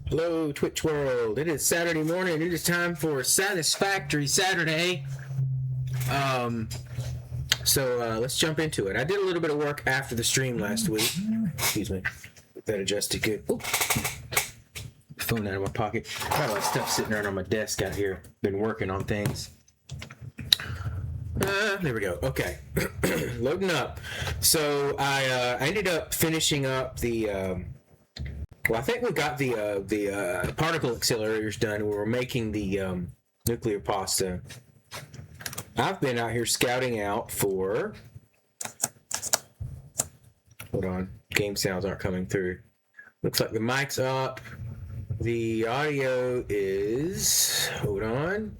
Hello, Twitch world. It is Saturday morning. It is time for Satisfactory Saturday. So let's jump into it. I did a little bit of work after the stream last week. Excuse me. Get that adjusted good. Ooh. Phone out of my pocket. Got a lot of stuff sitting around on my desk out here. Been working on things. There we go. Okay. Loading up. So I ended up finishing up the... well, I think we got the particle accelerators done. We were making the nuclear pasta. I've been out here scouting out for... Hold on. Game sounds aren't coming through. Looks like the mic's up. The audio is... Hold on.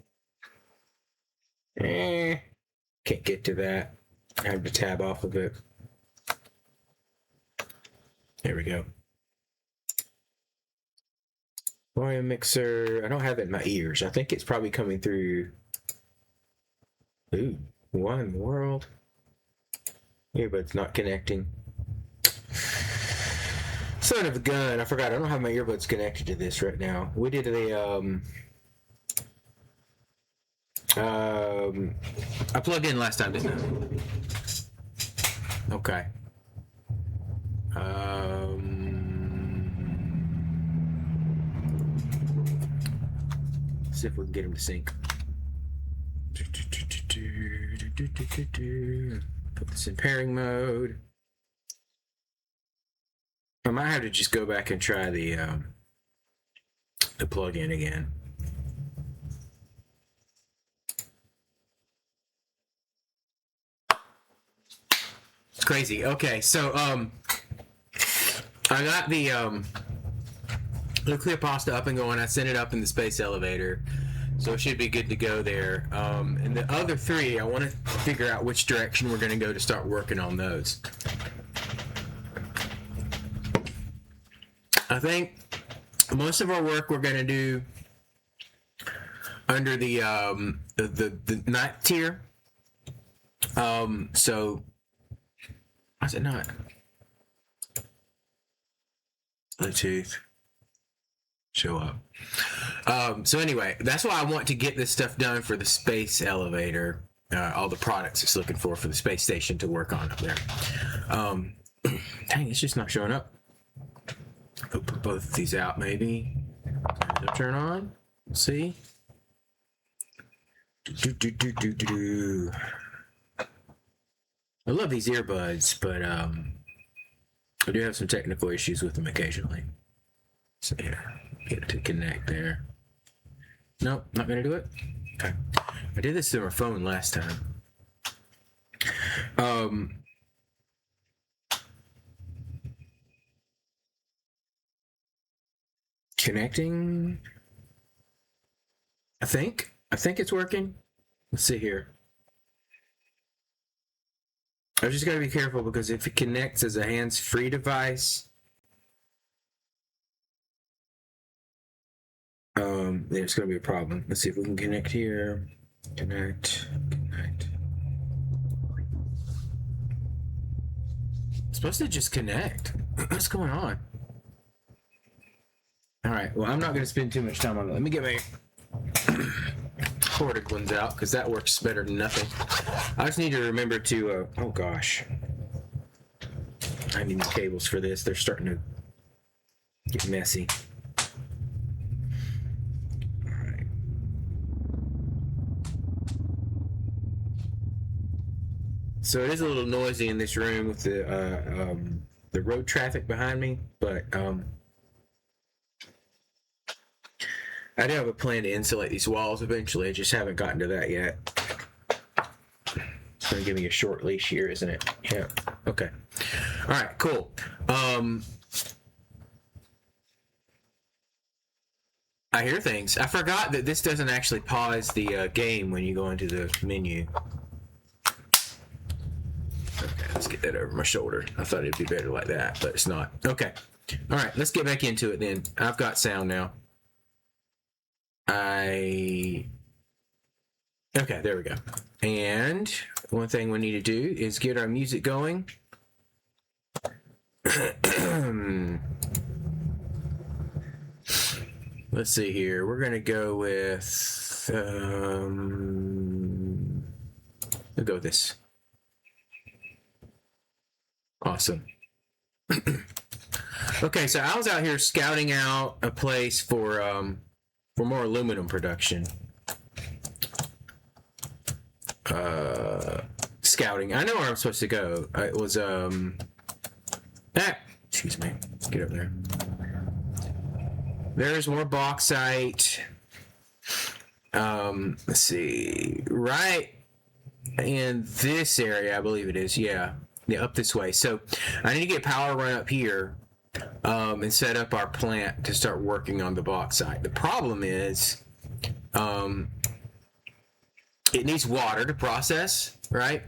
Can't get to that. I have to tab off of it. There we go. Volume mixer. I don't have it in my ears. I think it's probably coming through. Ooh, what in the world? Earbuds not connecting. Son of a gun. I forgot. I don't have my earbuds connected to this right now. We did the I plugged in last time, didn't I? Okay. See if we can get him to sync. Put this in pairing mode. I might have to just go back and try the plug-in again. It's crazy. Okay, so I got the nuclear pasta up and going. I sent it up in the space elevator, so it should be good to go there. And the other three, I want to figure out which direction we're going to go to start working on those. I think most of our work we're going to do under the ninth tier. So why is it not? Bluetooth. Show up. So anyway, that's why I want to get this stuff done for the space elevator. All the products it's looking for the space station to work on up there. Dang, it's just not showing up. I'll put both of these out, maybe. Turn on. See? I love these earbuds, but I do have some technical issues with them occasionally. So yeah, get it to connect there. Nope, not gonna do it. Okay, I did this through my phone last time. Connecting. I think it's working. Let's see here. I just gotta be careful because if it connects as a hands-free device, there's gonna be a problem. Let's see if we can connect here. Connect. It's supposed to just connect. What's going on? All right. Well, I'm not gonna spend too much time on it. Let me get my corded ones out because that works better than nothing. I just need to remember to oh gosh, I need new cables for this. They're starting to get messy. All right. So it is a little noisy in this room with the road traffic behind me, but I do have a plan to insulate these walls eventually. I just haven't gotten to that yet. It's going to give me a short leash here, isn't it? Yeah. Okay. All right, cool. I hear things. I forgot that this doesn't actually pause the game when you go into the menu. Okay, let's get that over my shoulder. I thought it'd be better like that, but it's not. Okay. All right, let's get back into it then. I've got sound now. Okay, there we go. And one thing we need to do is get our music going. Let's see here. We're gonna go with we'll go with this. Awesome. Okay, so I was out here scouting out a place for more aluminum production. Scouting. I know where I'm supposed to go. It was excuse me. Get up there. There's more bauxite. Let's see. Right in this area, I believe it is. Yeah, up this way. So I need to get power run up here and set up our plant to start working on the bauxite. The problem is it needs water to process, right?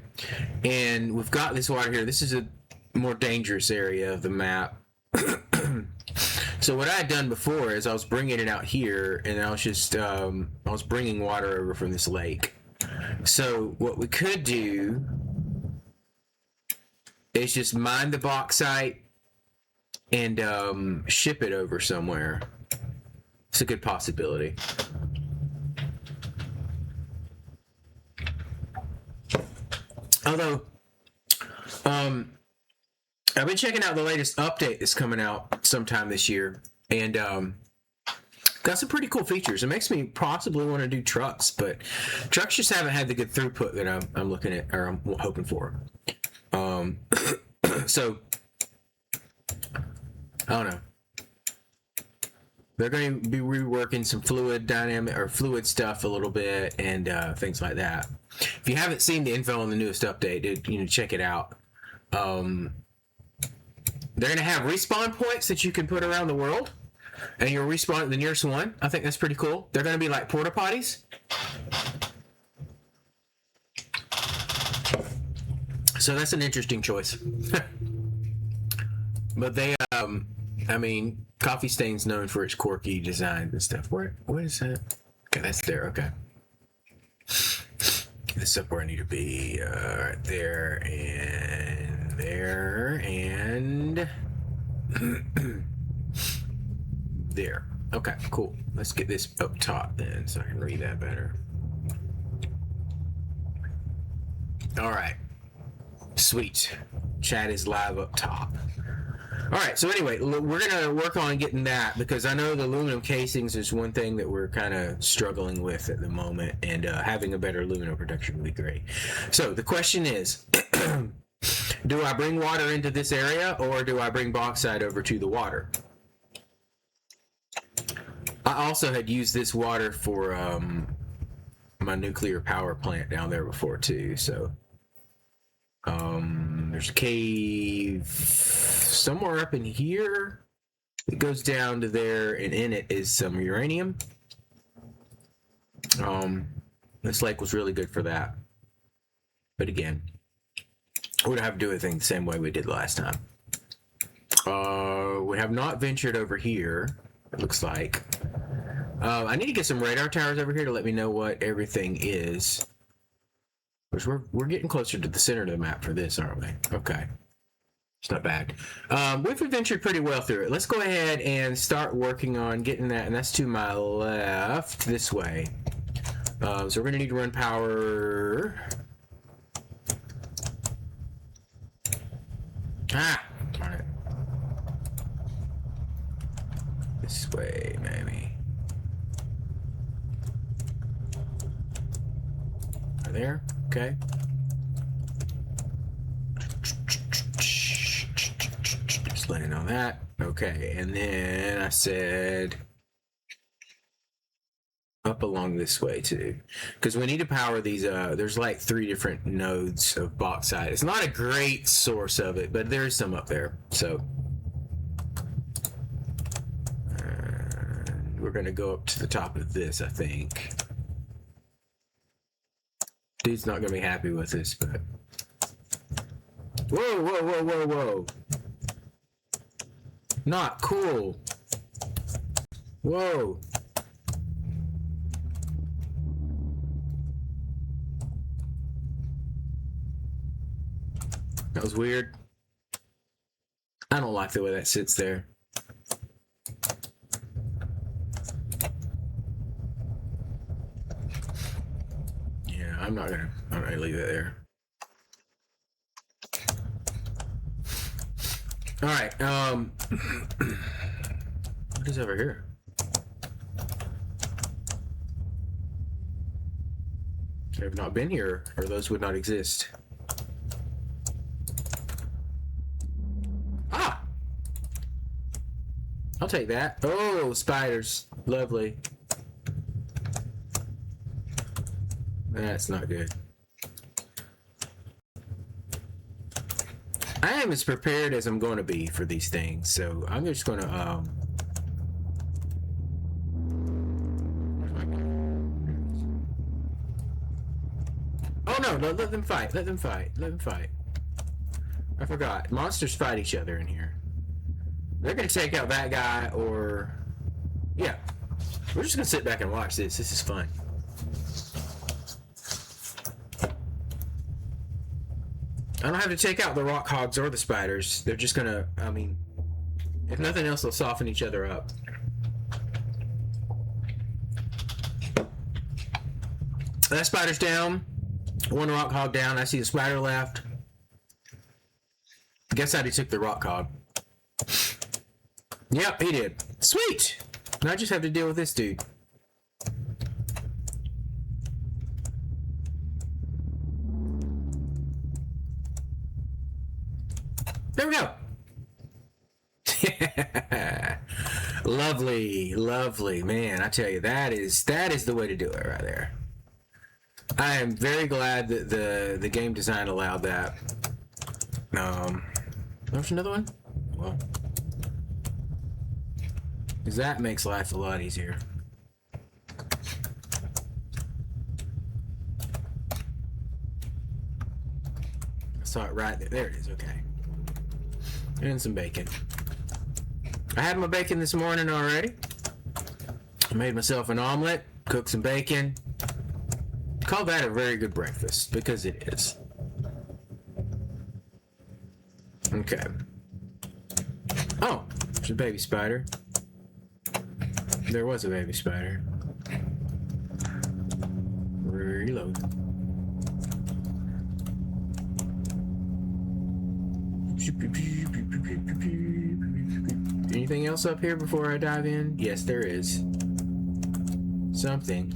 And we've got this water here. This is a more dangerous area of the map. So what I had done before is I was bringing it out here, and I was just I was bringing water over from this lake. So what we could do is just mine the bauxite and ship it over somewhere. It's a good possibility. Although, I've been checking out the latest update that's coming out sometime this year, and got some pretty cool features. It makes me possibly want to do trucks, but trucks just haven't had the good throughput that I'm looking at, or I'm hoping for. So, I don't know. They're going to be reworking some fluid dynamic or fluid stuff a little bit, and things like that. If you haven't seen the info on the newest update, check it out. They're going to have respawn points that you can put around the world, and you'll respawn at the nearest one. I think that's pretty cool. They're going to be like porta potties. So that's an interesting choice. But they, I mean, Coffee Stain's known for its quirky design and stuff. What is that? Okay, that's there. Okay. This up where I need to be. Right there and there and there. Okay, cool. Let's get this up top then so I can read that better. All right. Sweet. Chat is live up top. All right, so anyway, we're going to work on getting that because I know the aluminum casings is one thing that we're kind of struggling with at the moment, and having a better aluminum production would be great. So the question is, do I bring water into this area or do I bring bauxite over to the water? I also had used this water for my nuclear power plant down there before too, so there's a cave somewhere up in here. It goes down to there, and in it is some uranium. This lake was really good for that. But again, we don't have to do anything the same way we did last time. We have not ventured over here, it looks like. I need to get some radar towers over here to let me know what everything is. We're getting closer to the center of the map for this, aren't we? Okay. It's not bad. We've adventured pretty well through it. Let's go ahead and start working on getting that, and that's to my left, this way. So we're going to need to run power. Darn it. This way, maybe. Right there. Okay. Just letting know that. Okay, and then I said up along this way too, because we need to power these. There's like 3 different nodes of bauxite. It's not a great source of it, but there's some up there. So we're gonna go up to the top of this, I think. Dude's not gonna be happy with this, but whoa, whoa, whoa, whoa, whoa! Not cool. Whoa. That was weird. I don't like the way that sits there. Yeah, I'm not gonna leave it there. All right. What is over here? I've not been here, or those would not exist. Ah! I'll take that. Oh, spiders. Lovely. That's not good. I am as prepared as I'm going to be for these things, so I'm just going to, Oh no, no, let them fight, let them fight, let them fight. I forgot. Monsters fight each other in here. They're going to take out that guy, or... Yeah. We're just going to sit back and watch this. This is fun. I don't have to take out the rock hogs or the spiders. They're just gonna, I mean, if nothing else, they'll soften each other up. That spider's down. One rock hog down. I see the spider left. Guess he took the rock hog. Yep, he did. Sweet! Now I just have to deal with this dude. There we go. Lovely, lovely, man. I tell you, that is the way to do it right there. I am very glad that the game design allowed that. There's another one. Well, because that makes life a lot easier. I saw it right there. There it is. Okay. And some bacon. I had my bacon this morning already. I made myself an omelet, cooked some bacon. Call that a very good breakfast, because it is. Okay. Oh, there's a baby spider. There was a baby spider. Reload. Anything else up here before I dive in? Yes, there is. Something.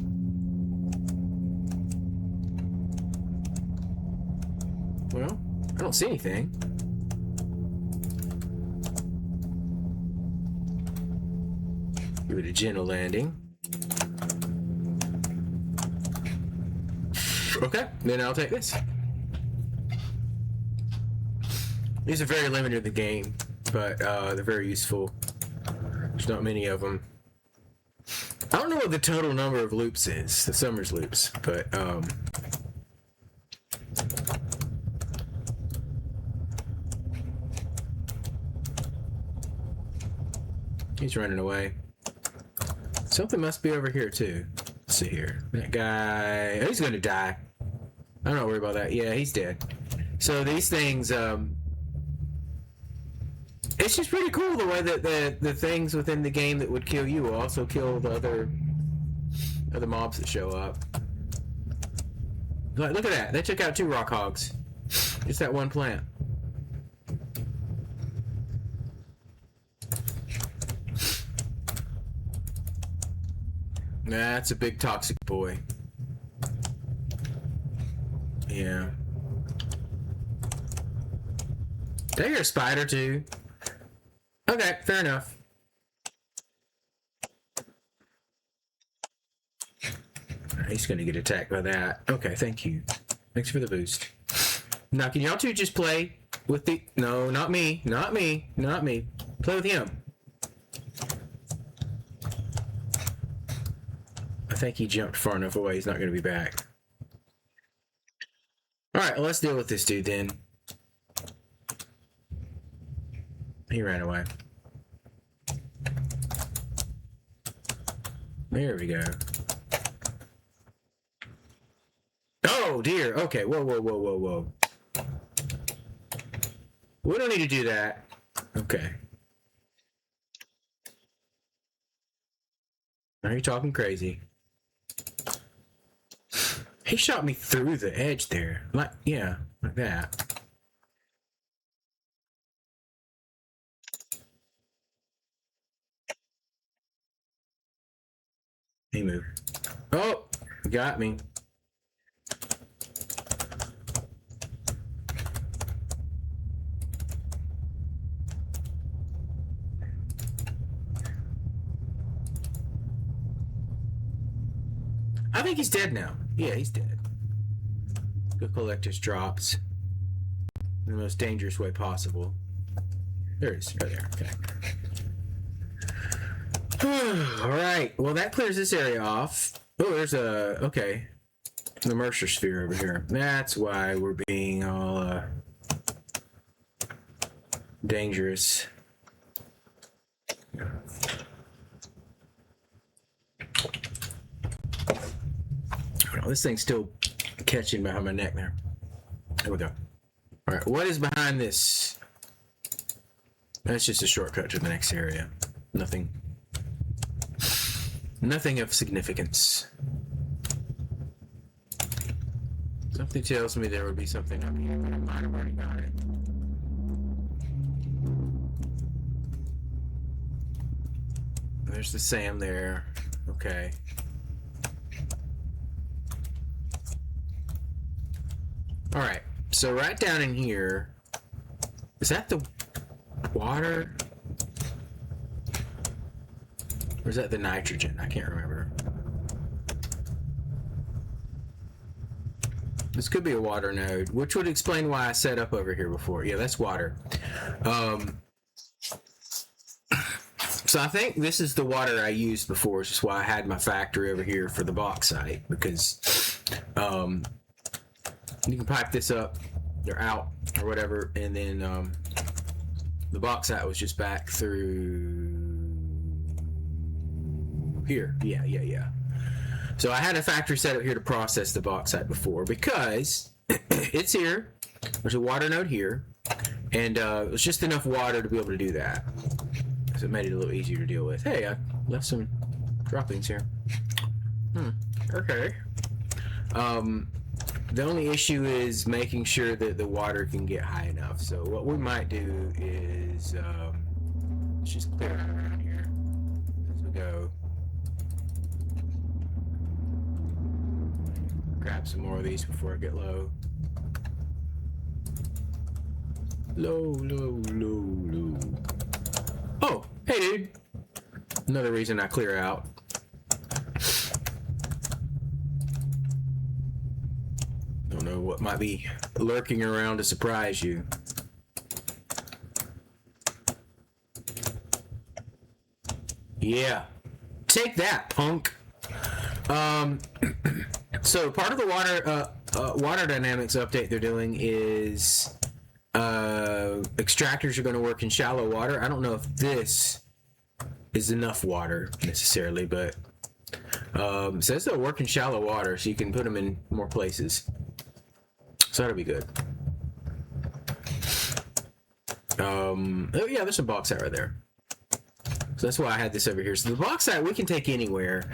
Well, I don't see anything. Give it a gentle landing. Okay, then I'll take this. These are very limited in the game, but they're very useful. There's not many of them. I don't know what the total number of loops is, the Summers loops, but he's running away. Something must be over here too. Let's see here. That guy, oh, he's gonna die. I'm not worried about that. Yeah, he's dead. So these things, it's just pretty cool the way that the things within the game that would kill you will also kill the other mobs that show up. Like, look at that. They took out 2 rock hogs. Just that one plant. That's a big toxic boy. Yeah. Did I hear a spider too? Okay, fair enough. He's gonna get attacked by that. Okay, thank you. Thanks for the boost. Now, can y'all two just play with the... No, not me. Not me. Not me. Play with him. I think he jumped far enough away. He's not gonna be back. Alright, well, let's deal with this dude then. He ran away. There we go. Oh dear. Okay. Whoa, whoa, whoa, whoa, whoa. We don't need to do that. Okay. Are you talking crazy? He shot me through the edge there. Like, yeah, like that. He moved. Oh, got me. I think he's dead now. Yeah, he's dead. Go collect his drops in the most dangerous way possible. There it is, right there. Okay. Alright, well that clears this area off. Oh, there's a... okay. The Mercer sphere over here. That's why we're being all dangerous. Oh, this thing's still catching behind my neck there. There we go. Alright, what is behind this? That's just a shortcut to the next area. Nothing of significance. Something tells me there would be something up here, but I might have already got it. There's the Sam there. Okay. Alright, so right down in here, is that the water? Or is that the nitrogen? I can't remember. This could be a water node, which would explain why I set up over here before. Yeah, that's water. So I think this is the water I used before, which is why I had my factory over here for the bauxite, because you can pipe this up or out or whatever, and then the bauxite was just back through here. Yeah. So I had a factory set up here to process the bauxite before, because it's here. There's a water node here, and it was just enough water to be able to do that. So it made it a little easier to deal with. Hey, I left some droppings here. Okay. The only issue is making sure that the water can get high enough. So what we might do is let's just clear it around here as we go. Grab some more of these before I get low. Low. Oh, hey dude. Another reason I clear out. Don't know what might be lurking around to surprise you. Yeah. Take that, punk. So part of the water dynamics update they're doing is extractors are going to work in shallow water. I don't know if this is enough water necessarily, but it says they'll work in shallow water, so you can put them in more places. So that'll be good. Oh yeah, there's some bauxite right there. So that's why I had this over here. So the bauxite we can take anywhere.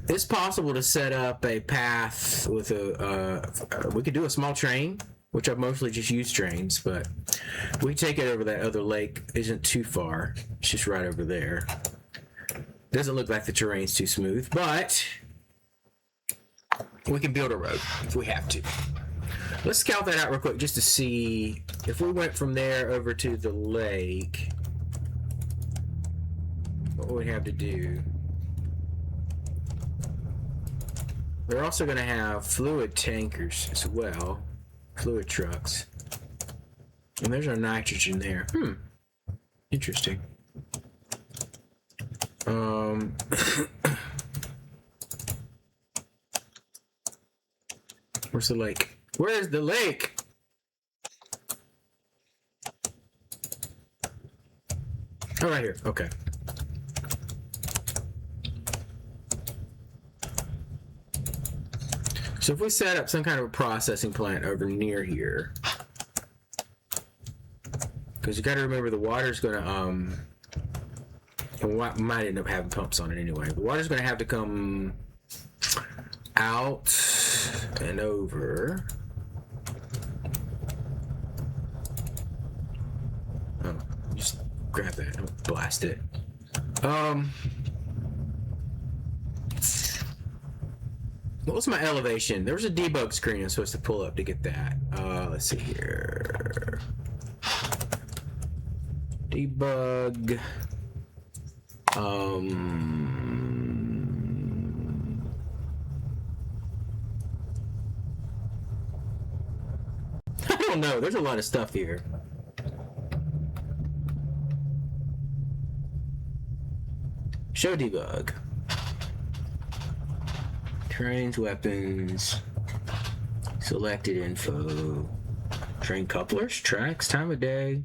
It's possible to set up a path with we could do a small train, which I've mostly just used trains, but we take it over that other lake. Isn't too far. It's just right over there. Doesn't look like the terrain's too smooth, but we can build a road if we have to. Let's scout that out real quick just to see if we went from there over to the lake, what we have to do. They're also going to have fluid tankers as well, fluid trucks. And there's our nitrogen there. Interesting. Where's the lake? Where's the lake? Oh, right here. Okay. So if we set up some kind of a processing plant over near here, Because you got to remember the water's going to we might end up having pumps on it anyway. The water's going to have to come out and over. Oh, just grab that. Don't blast it. What was my elevation? There was a debug screen I'm supposed to pull up to get that. Let's see here. Debug. I don't know. There's a lot of stuff here. Show debug. Terrains, weapons, selected info, train couplers, tracks, time of day.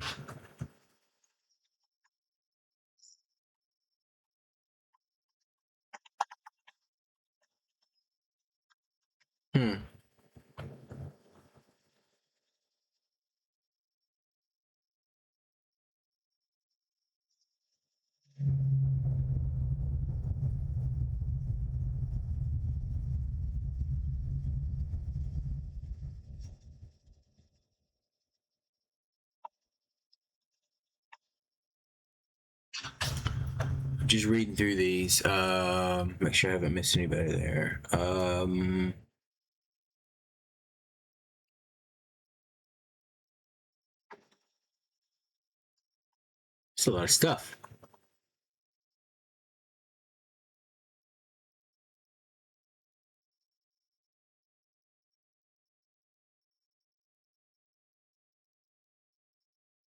Just reading through these. Make sure I haven't missed anybody there. It's a lot of stuff.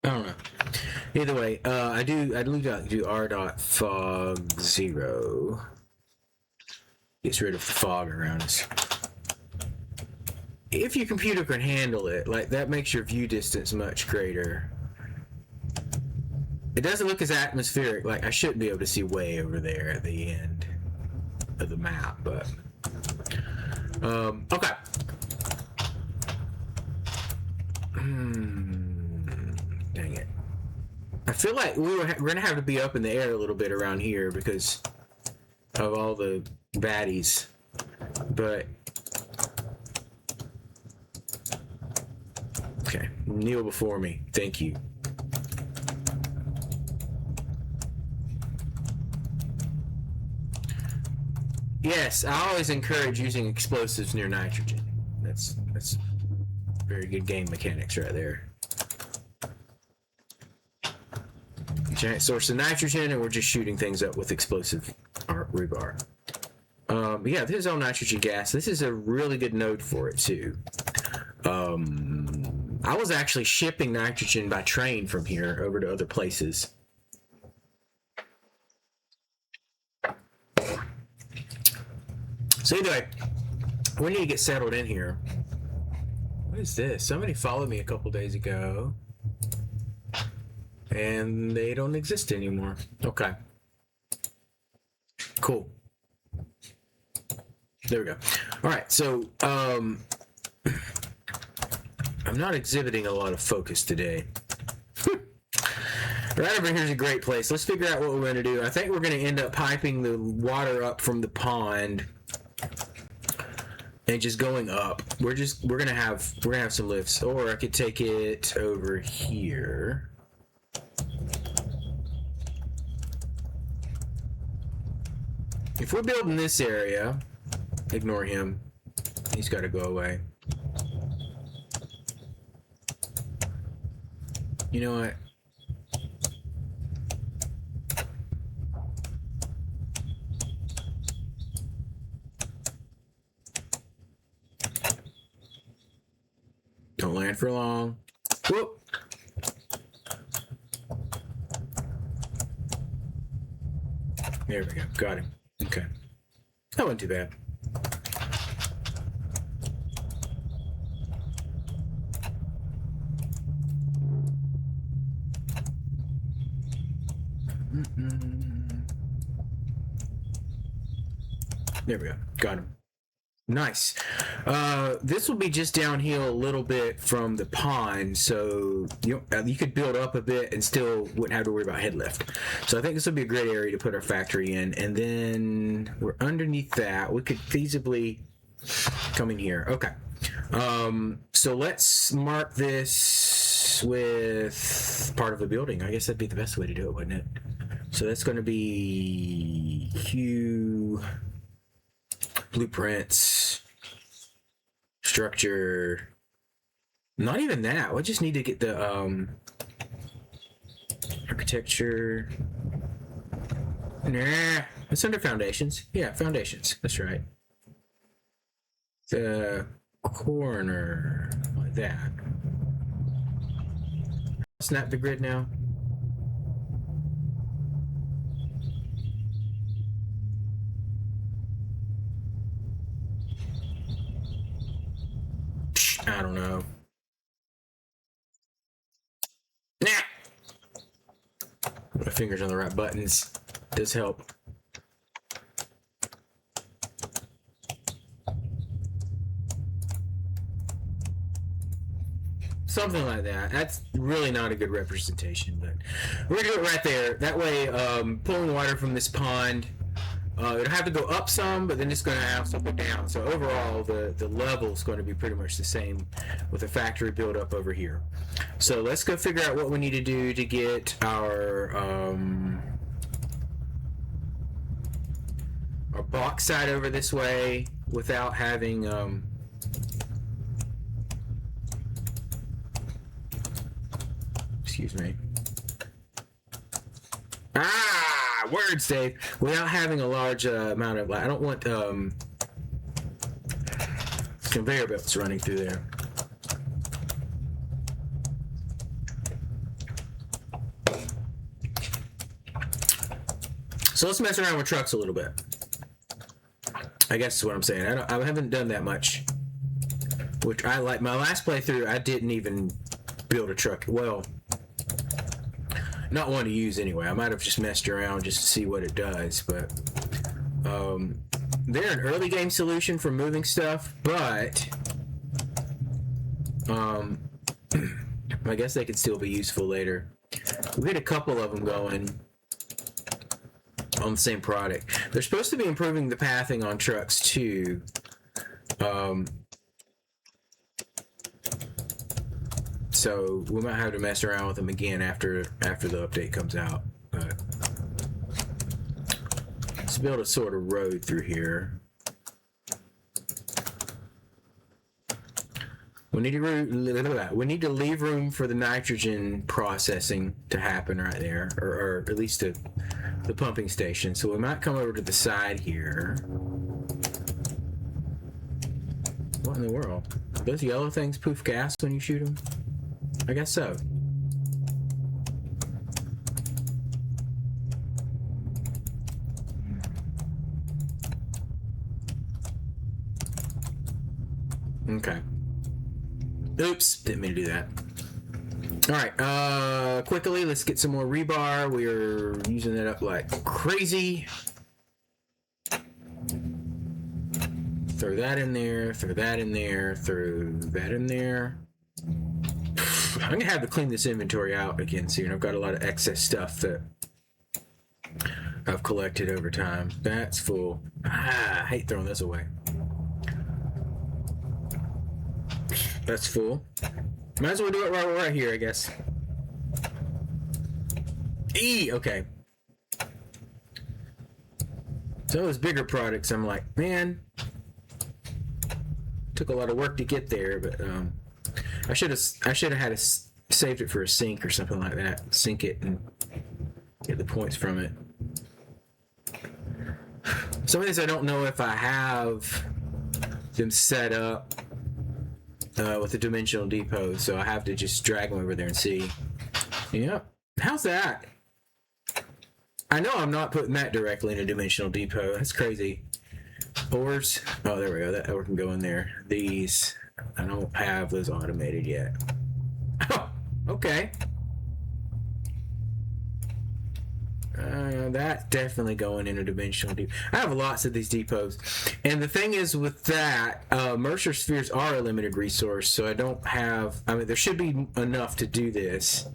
I don't know. Either way, I do r dot fog 0. Gets rid of the fog around us. If your computer can handle it, like that makes your view distance much greater. It doesn't look as atmospheric. Like I should be able to see way over there at the end of the map, but okay. Dang it. I feel like we're gonna have to be up in the air a little bit around here because of all the baddies, but okay, kneel before me. Thank you. Yes, I always encourage using explosives near nitrogen. That's very good game mechanics right there. Giant source of nitrogen, and we're just shooting things up with explosive rebar. Yeah, this is all nitrogen gas. This is a really good node for it too. I was actually shipping nitrogen by train from here over to other places. So anyway, we need to get settled in here. What is this? Somebody followed me a couple days ago. And they don't exist anymore. Okay. Cool. There we go. All right, so I'm not exhibiting a lot of focus today. Right over here's a great place. Let's figure out what we're going to do. I think we're going to end up piping the water up from the pond and just going up. We're gonna have some lifts, or I could take it over here. If we're building this area, ignore him. He's got to go away. You know what? Don't land for long. Whoop. There we go. Got him. Okay. That wasn't too bad. There we go. Got him. Nice. This will be just downhill a little bit from the pond, so you could build up a bit and still wouldn't have to worry about head lift. So I think this would be a great area to put our factory in. And then we're underneath that. We could feasibly come in here. Okay. So let's mark this with part of a building. I guess that'd be the best way to do it, wouldn't it? So that's going to be hue, blueprints, structure. Not even that. We just need to get the architecture. Nah, it's under foundations. Yeah, foundations. That's right. The corner like that. Snap the grid now. I don't know. Nah. My fingers on the right buttons does help. Something like that. That's really not a good representation, but we're gonna do it right there. That way, pulling water from this pond, it'll have to go up some, but then it's going to have to go down. So overall, the level is going to be pretty much the same with the factory build up over here. So let's go figure out what we need to do to get our bauxite over this way without having excuse me. Words, Dave. Without having a large amount of, I don't want conveyor belts running through there. So let's mess around with trucks a little bit. I guess is what I'm saying. I haven't done that much. Which I like. My last playthrough, I didn't even build a truck. Well, not one to use anyway. I might have just messed around just to see what it does, but they're an early game solution for moving stuff, but I guess they could still be useful later. We had a couple of them going on the same product. They're supposed to be improving the pathing on trucks too. So we might have to mess around with them again after the update comes out. But let's build a sort of road through here. We need to leave room for the nitrogen processing to happen right there, or at least the pumping station. So we might come over to the side here. What in the world? Those yellow things poof gas when you shoot them? I guess so. Okay. Oops, didn't mean to do that. All right, quickly, let's get some more rebar. We're using it up like crazy. Throw that in there, throw that in there, throw that in there. I'm gonna have to clean this inventory out again soon. I've got a lot of excess stuff that I've collected over time. That's full. I hate throwing this away. That's full. Might as well do it right here, I guess. Okay. So those bigger products, I'm like, man, took a lot of work to get there, but I should have had saved it for a sink or something like that. Sink it and get the points from it. Some of these I don't know if I have them set up with the dimensional depot, so I have to just drag them over there and see. Yep. How's that? I know I'm not putting that directly in a dimensional depot. That's crazy. Ores. Oh, there we go. That ore can go in there. These, I don't have those automated yet. Oh, okay. That's definitely going in a dimensional depot. I have lots of these depots. And the thing is with that, Mercer spheres are a limited resource, so I don't have... I mean, there should be enough to do this.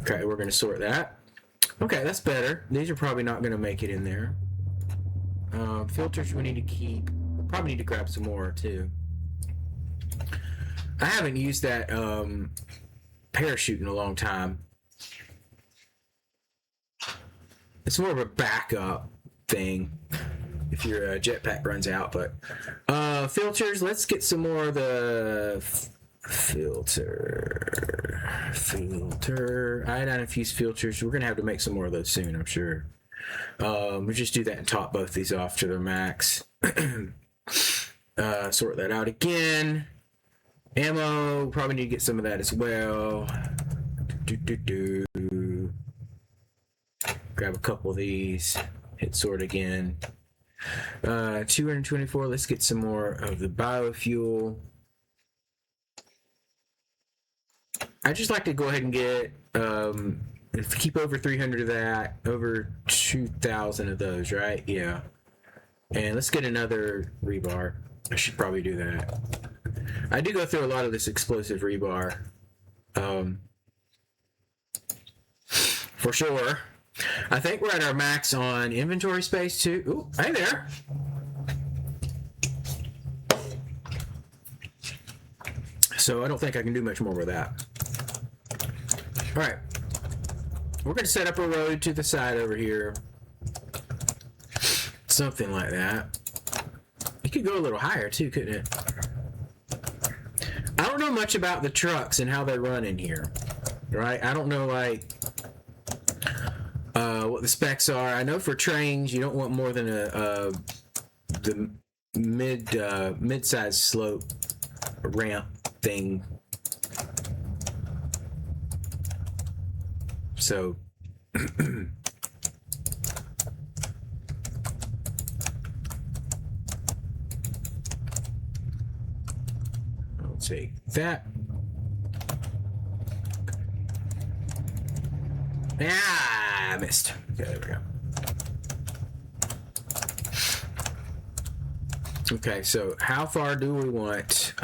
Okay, we're going to sort that. Okay, that's better. These are probably not going to make it in there. Filters we need to keep. Probably need to grab some more, too. I haven't used that parachute in a long time. It's more of a backup thing if your jetpack runs out. But filters, let's get some more of the filter iodine infused filters. We're gonna have to make some more of those soon, I'm sure. We'll just do that and top both these off to their max. Sort that out again. Ammo, probably need to get some of that as well. Grab a couple of these. Hit sort again. 224. Let's get some more of the biofuel. I just like to go ahead and get keep over 300 of that, over 2,000 of those, right? Yeah. And let's get another rebar. I should probably do that. I do go through a lot of this explosive rebar. For sure. I think we're at our max on inventory space too. Ooh, hey there. So I don't think I can do much more with that. All right. We're going to set up a road to the side over here. Something like that. It could go a little higher too, couldn't it? I don't know much about the trucks and how they run in here, right? I don't know, like, what the specs are. I know for trains, you don't want more than the mid-sized slope ramp thing. So I'll take that. Ah, I missed. Okay, there we go. Okay, so how far do we want?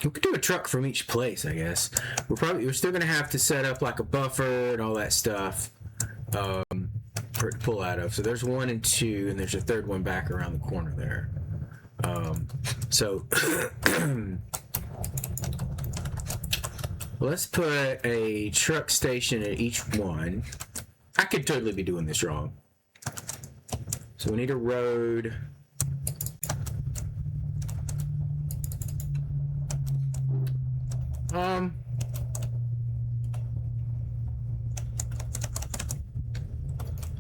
We could do a truck from each place, I guess. We're still gonna have to set up like a buffer and all that stuff for it to pull out of. So there's 1 and 2, and there's a third one back around the corner there. So let's put a truck station at each one. I could totally be doing this wrong. So we need a road.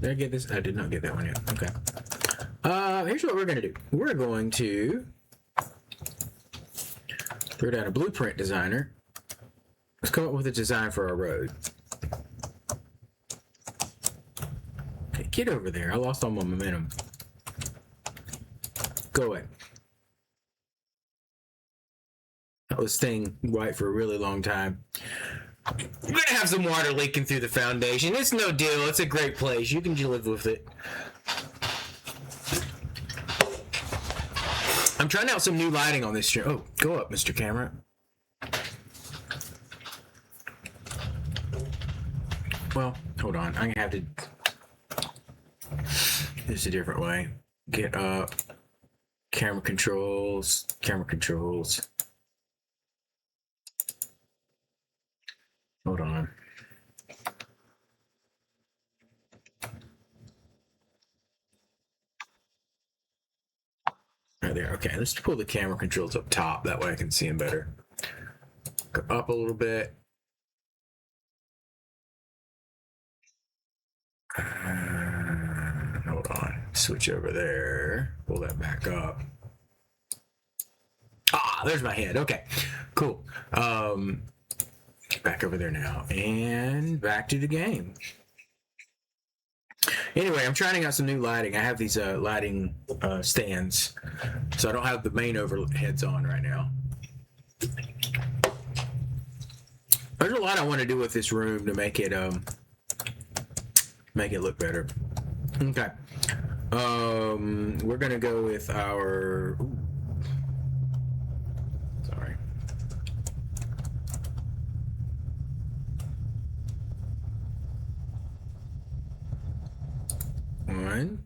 Did I get this? I did not get that one yet. Okay. Here's what we're going to do. We're going to throw down a blueprint designer. Let's come up with a design for our road. Okay, get over there. I lost all my momentum. Go away. That was staying white for a really long time. We're gonna have some water leaking through the foundation. It's no deal. It's a great place. You can live with it. I'm trying out some new lighting on this stream. Oh, go up, Mr. Camera. Well, hold on. I'm gonna have to. This is a different way. Get up. Camera controls. Camera controls. Hold on. Right there. Okay, let's pull the camera controls up top. That way I can see them better. Go up a little bit. Hold on. Switch over there. Pull that back up. Ah, there's my head. Okay, cool. Back over there now, and back to the game. Anyway, I'm trying out some new lighting. I have these lighting stands, so I don't have the main overheads on right now. There's a lot I want to do with this room to make it look better. Okay. We're gonna go with our. Ooh. Sorry. One.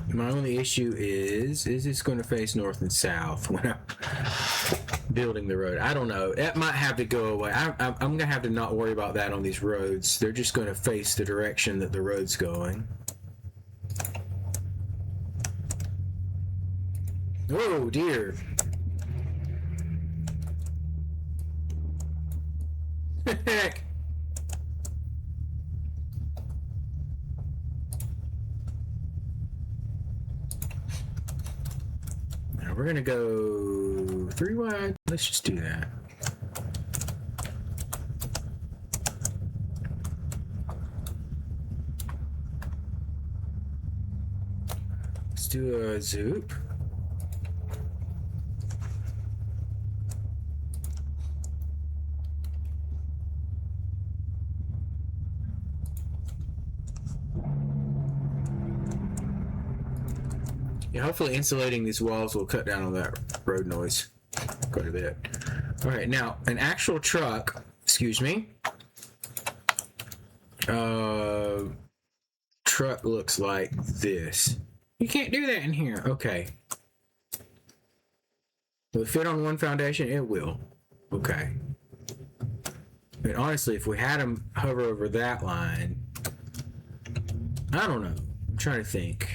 My only issue is this going to face north and south when I'm building the road? I don't know. That might have to go away. I'm going to have to not worry about that on these roads. They're just going to face the direction that the road's going. Oh, dear. Heck. Now we're going to go 3 wide. Let's just do that. Let's do a zoop. Yeah, hopefully insulating these walls will cut down on that road noise quite a bit. All right, now an actual truck, excuse me. Truck looks like this. You can't do that in here. Okay. Will it fit on one foundation? It will. Okay. And honestly, if we had them hover over that line, I don't know. I'm trying to think.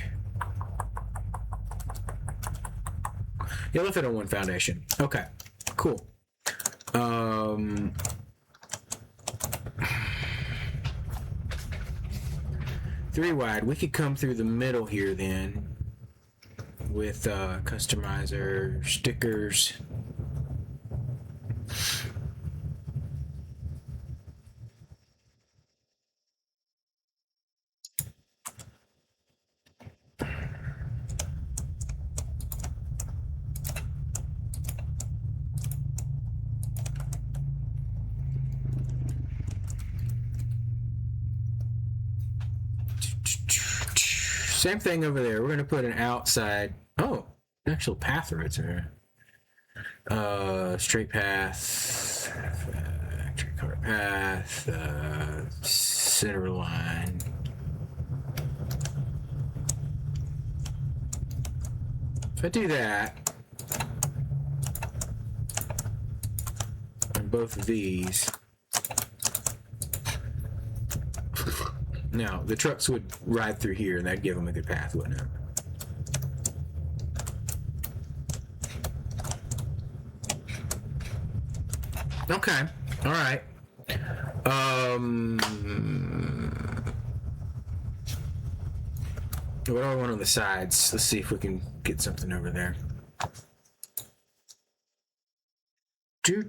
Yeah, it'll fit on one foundation. Okay, cool. 3 wide. We could come through the middle here then with customizer stickers. Same thing over there. We're going to put an outside. Oh, actual path roads are here. Straight path, factory car path, center line. If I do that, on both of these. Now, the trucks would ride through here, and that'd give them a good path, wouldn't it? Okay. All right. What do I want on the sides? Let's see if we can get something over there. Do.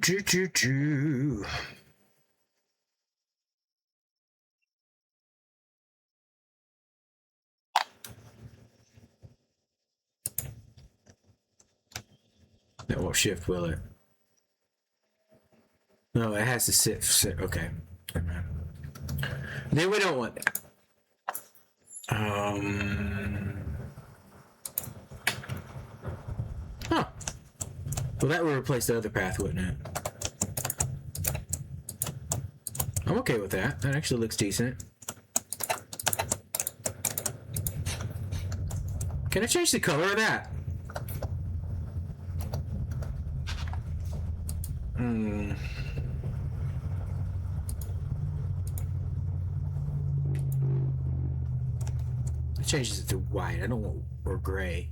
That won't shift, will it? No, it has to sit. Okay. Then we don't want that. Huh. Well, that would replace the other path, wouldn't it? I'm okay with that. That actually looks decent. Can I change the color of that? It changes it to white. I don't want or gray.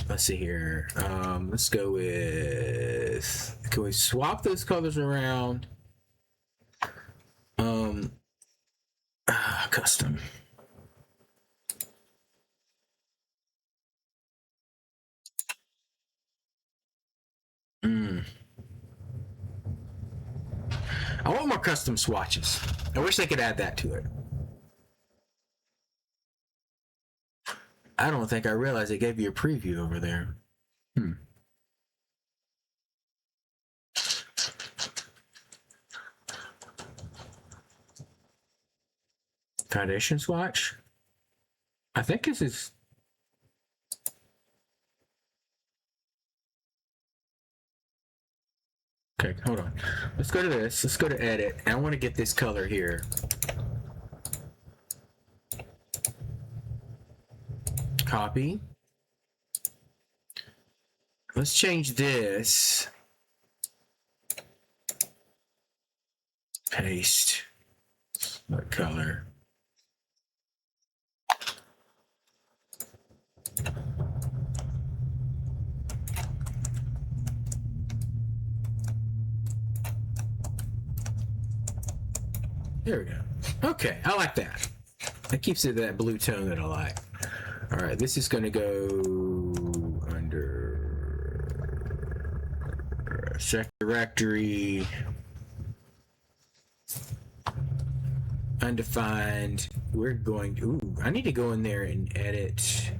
Let's see here. Let's go with. Can we swap those colors around? Custom. I want more custom swatches. I wish they could add that to it. I don't think I realized it gave you a preview over there. Foundation swatch. I think this is. Okay, hold on. Let's go to this. Let's go to edit. I want to get this color here. Copy. Let's change this. Paste. What color? There we go. Okay, I like that. That keeps it that blue tone that I like. All right, this is going to go under check directory, undefined. We're going to, ooh, I need to go in there and edit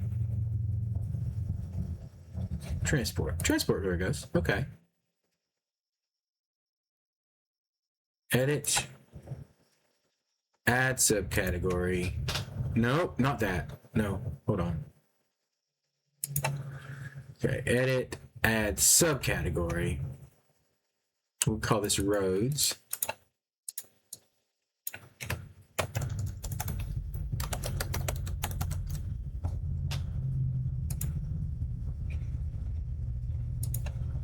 transport. Transport, there it goes. Okay. Edit, add subcategory. No, not that. No, hold on. Okay, edit, add subcategory. We'll call this roads.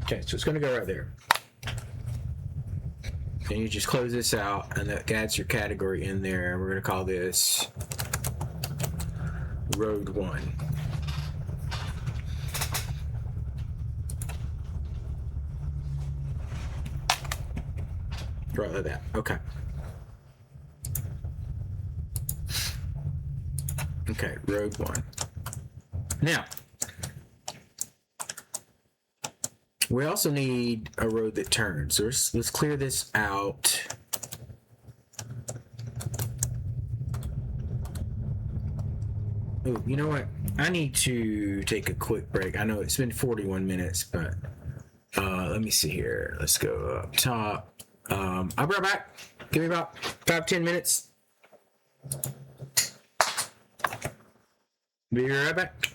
Okay, so it's going to go right there. And you just close this out, and that adds your category in there. We're going to call this Road 1. Right like that. Okay. Okay, Road 1. Now, we also need a road that turns. So let's clear this out. Oh, you know what? I need to take a quick break. I know it's been 41 minutes, but let me see here. Let's go up top. I'll be right back. Give me about 5-10 minutes. Be right back.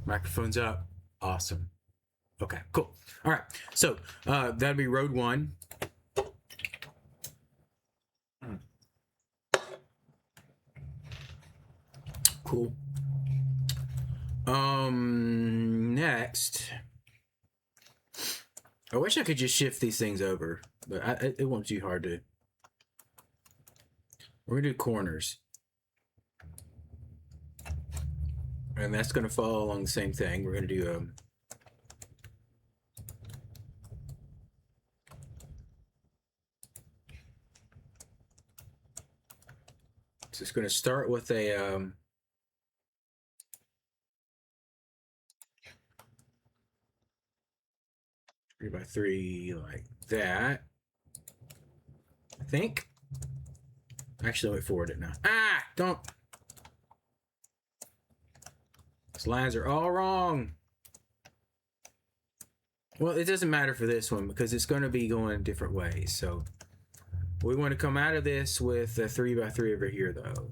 Microphone's up. Awesome. Okay, cool. All right. So that'd be road 1. Cool. Next. I wish I could just shift these things over, but it won't be too hard to. We're gonna do corners. And that's gonna follow along the same thing. We're gonna do so it's gonna start with a 3x3 like that. I think. Actually, let me forward it now. Ah, don't. These lines are all wrong. Well, it doesn't matter for this one because it's going to be going different ways. So we want to come out of this with a 3x3 over here, though.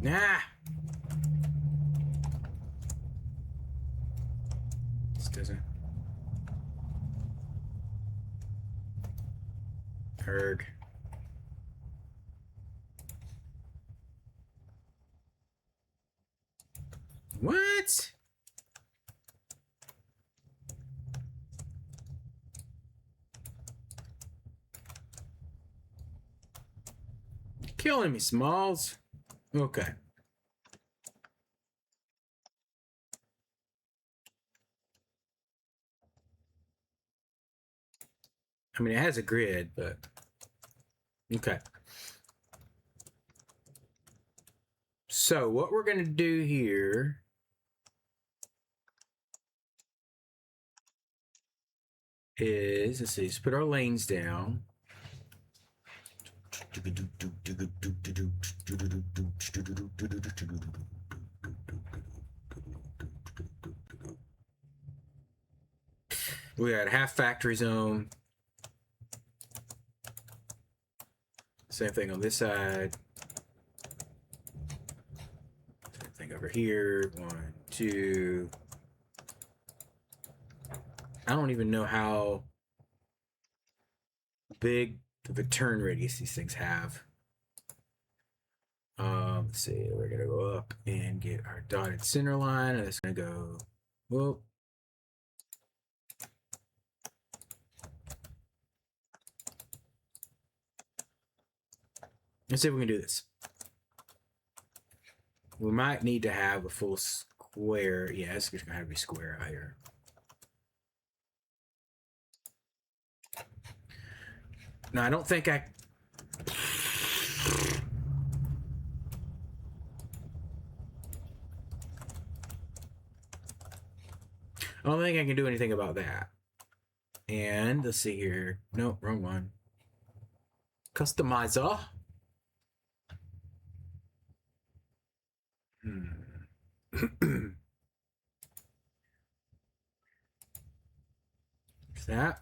Nah. This doesn't. Erg. What? Killing me, Smalls. Okay. I mean, it has a grid, but okay. So what we're going to do here is, let's see, let's put our lanes down. We got half factory zone. Same thing on this side. Same thing over here. 1, 2. I don't even know how big of a turn radius these things have. Let's see, we're gonna go up and get our dotted center line, and it's gonna go, whoop. Let's see if we can do this. We might need to have a full square. Yeah, it's just gonna have to be square out here. No, I don't think I. I don't think I can do anything about that. And let's see here. Nope, wrong one. Customizer. What's that?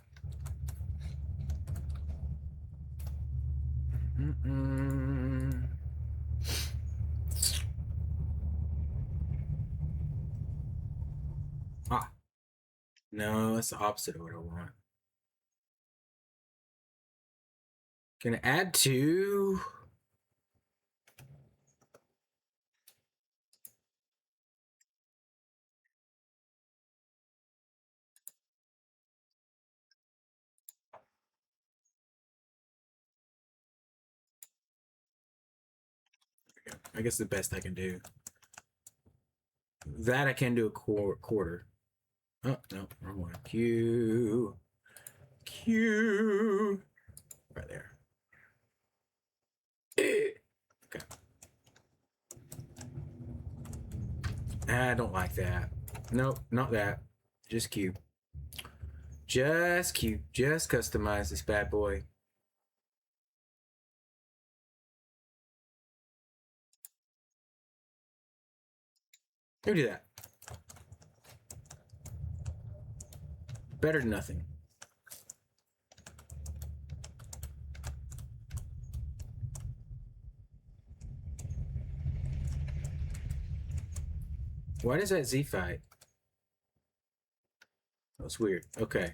Ah. No, that's the opposite of what I want. Gonna add to. I guess the best I can do. That I can do a quarter. Oh, no, wrong one. Q. Right there. Okay. I don't like that. Nope, not that. Just Q. Just Q. Just customize this bad boy. Let me do that. Better than nothing. Why does that Z fight? That's weird. Okay.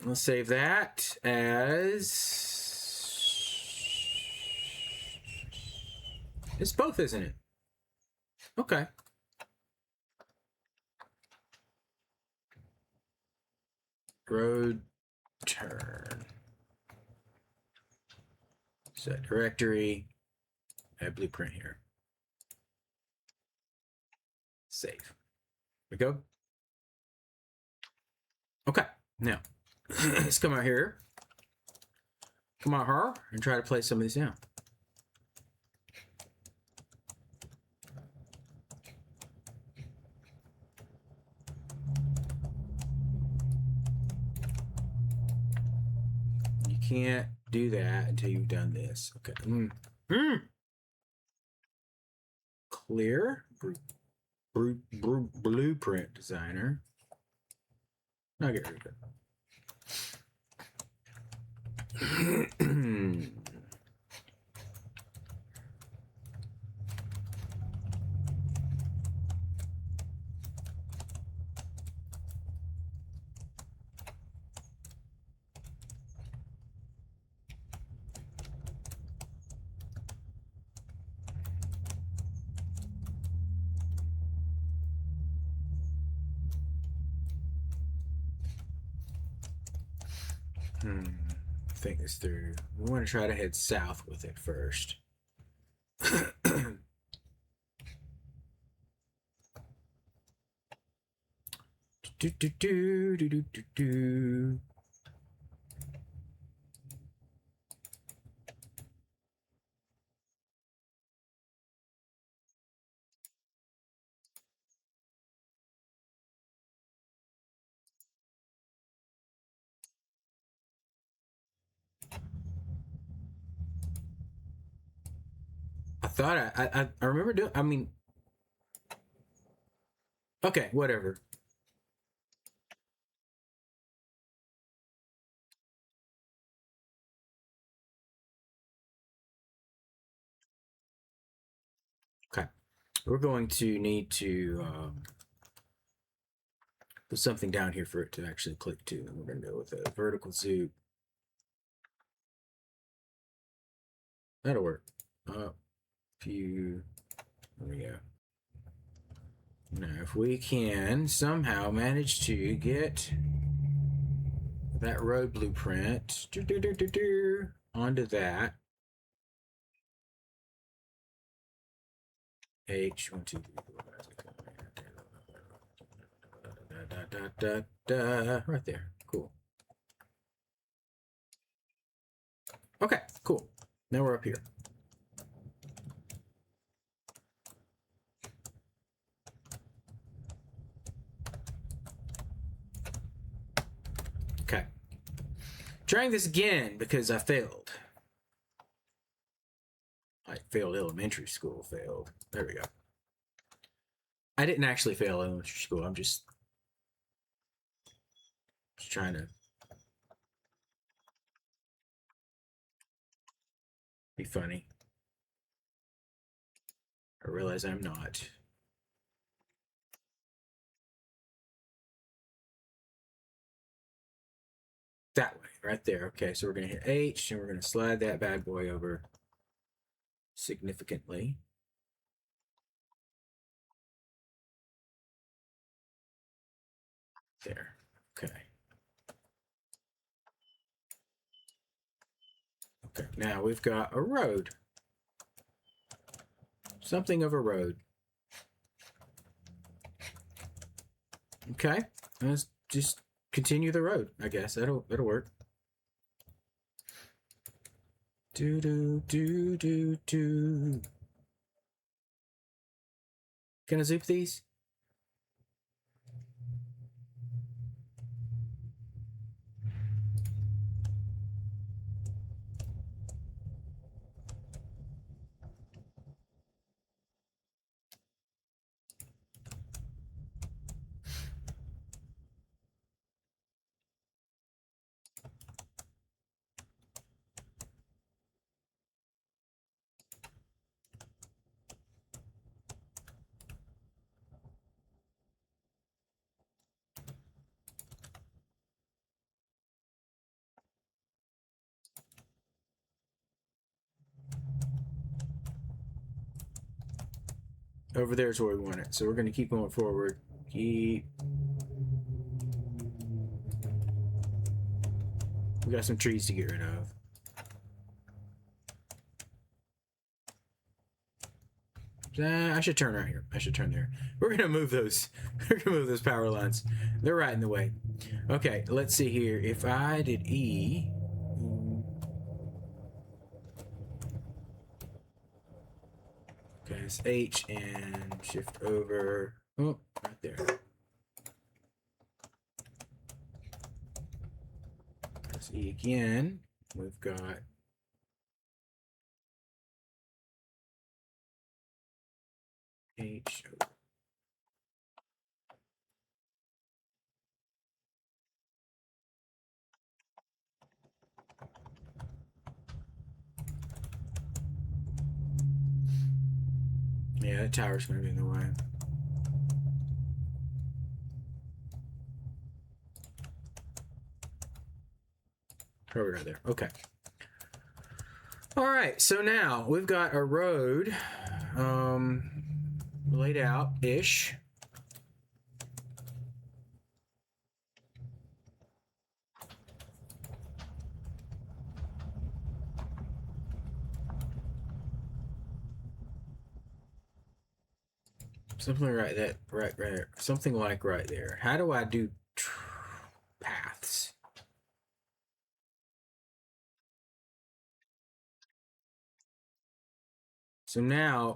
Let's save that as... It's both, isn't it? Okay. Road turn. Set directory. Add blueprint here. Save. There we go. Okay. Now, let's come out here. Come out here and try to play some of these down. You can't do that until you've done this. Okay. Clear. Blueprint designer. I'll get rid of it. Think this through. We want to try to head south with it first. I thought I remember doing. I mean, okay, whatever. Okay, we're going to need to put something down here for it to actually click to. And we're going to go with a vertical zoom. That'll work. Few. There we go. Now, if we can somehow manage to get that road blueprint onto that. H 1 2 3 4 right there. Cool. Okay, cool. Now we're up here. Okay. Trying this again because I failed. I failed elementary school, failed. There we go. I didn't actually fail elementary school. I'm just trying to be funny. I realize I'm not. That way, right there. Okay, so we're going to hit H, and we're going to slide that bad boy over significantly. There. Okay. Okay, now we've got a road. Something of a road. Okay, let's just continue the road, I guess. That'll work. Do do do do do. Can I zoop these? over there is where we want it. So we're going to keep going forward. We got some trees to get rid of. I should turn right here. I should turn there. We're gonna move those. We're gonna move those power lines. They're right in the way. Okay, let's see here. If I did E, okay, it's H and shift over. Oh, right there. Press E again. We've got H. Yeah, that tower's gonna be in the way. Probably right there. Okay. All right. So now we've got a road laid out ish. Something right that right there. Something like right there. How do I do paths? So now,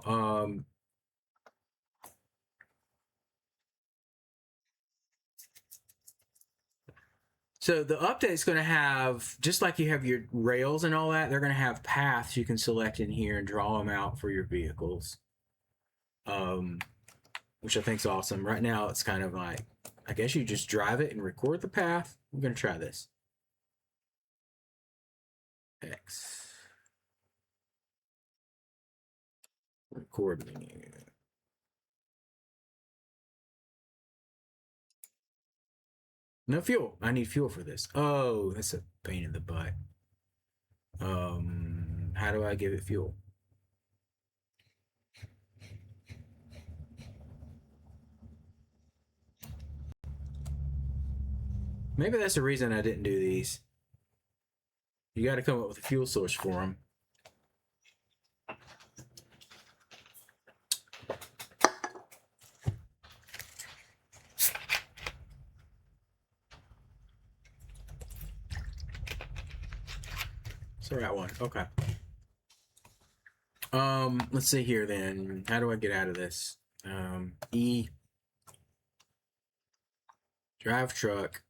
so the update's going to have, just like you have your rails and all that, they're going to have paths you can select in here and draw them out for your vehicles. Which I think is awesome. Right now, it's kind of like, I guess you just drive it and record the path. I'm going to try this. X. Record menu. No fuel. I need fuel for this. Oh, that's a pain in the butt. How do I give it fuel? Maybe that's the reason I didn't do these. You got to come up with a fuel source for them. It's the right one. Okay. Let's see here then. How do I get out of this? E. Drive truck.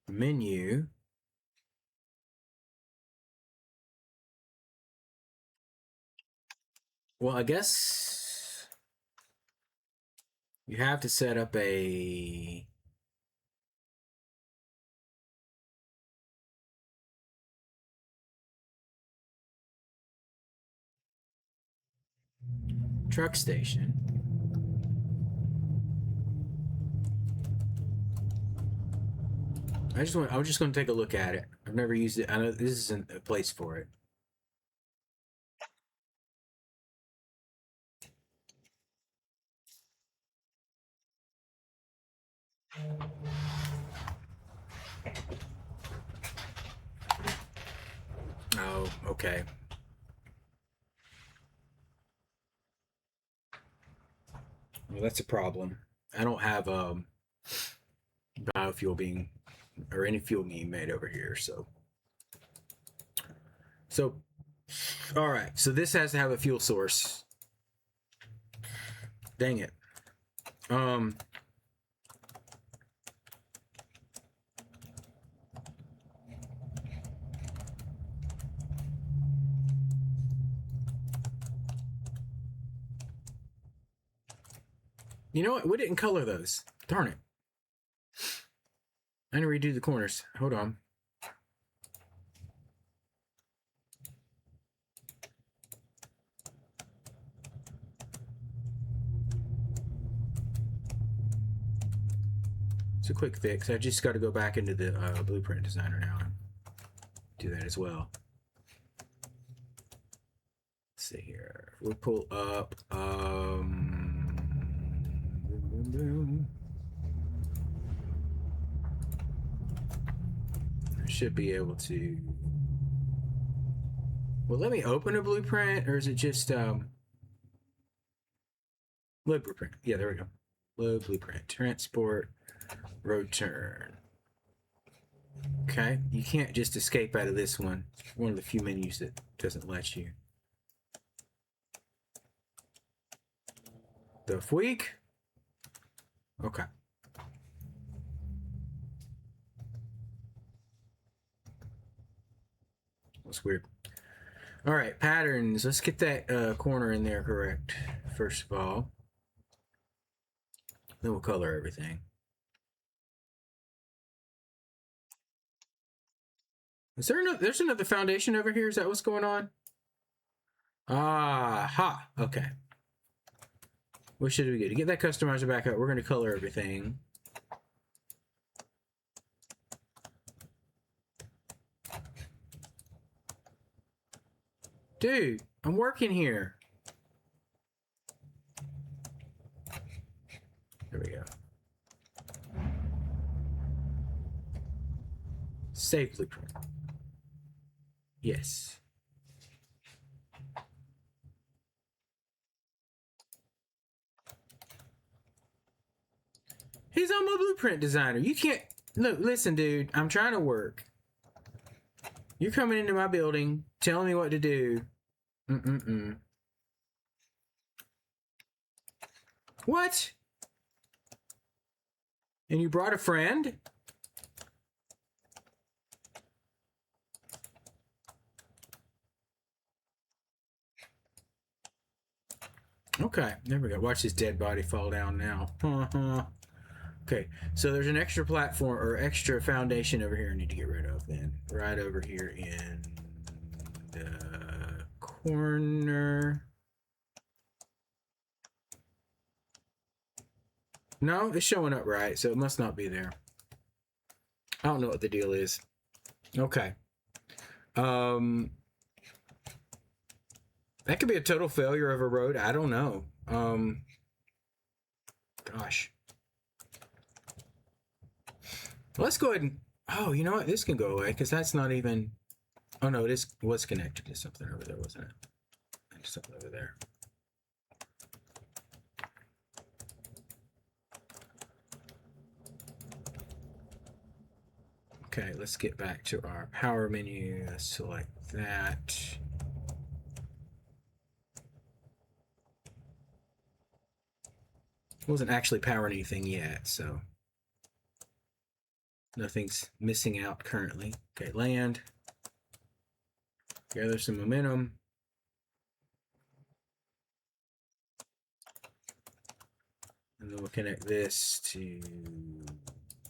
Menu. Well, I guess you have to set up a truck station. I was just going to take a look at it. I've never used it. I know this isn't a place for it. Oh, okay. Well, that's a problem. I don't have biofuel being or any fuel being made over here, so all right. So this has to have a fuel source. Dang it. You know what? We didn't color those. Darn it. I need to redo the corners. Hold on. It's a quick fix. I just got to go back into the blueprint designer now and do that as well. we'll pull up. I should be able to. Well, let me open a blueprint, or is it just load blueprint? Yeah, there we go. Load blueprint. Transport. Road turn. Okay, you can't just escape out of this one. It's one of the few menus that doesn't let you. The week. Okay. That's weird. All right, patterns. Let's get that corner in there correct, first of all. Then we'll color everything. Is there another? There's another foundation over here. Is that what's going on? Ha. Okay. What should we get? To get that customizer back up, we're going to color everything. Dude, I'm working here. There we go. Save blueprint. Yes. He's on my blueprint designer. You can't... Look, listen, dude. I'm trying to work. You're coming into my building, telling me what to do. What? And you brought a friend? Okay, there we go. Watch his dead body fall down now. Okay, so there's an extra platform or extra foundation over here I need to get rid of then. Right over here in the corner. No, it's showing up right, so it must not be there. I don't know what the deal is. Okay. That could be a total failure of a road. I don't know. Gosh. Let's go ahead and... Oh, you know what? This can go away, because that's not even... Oh, no, it was connected to something over there, wasn't it? Something over there. Okay, let's get back to our power menu. Let's select that. Wasn't actually powering anything yet, so nothing's missing out currently. Okay, land. Gather some momentum. And then we'll connect this to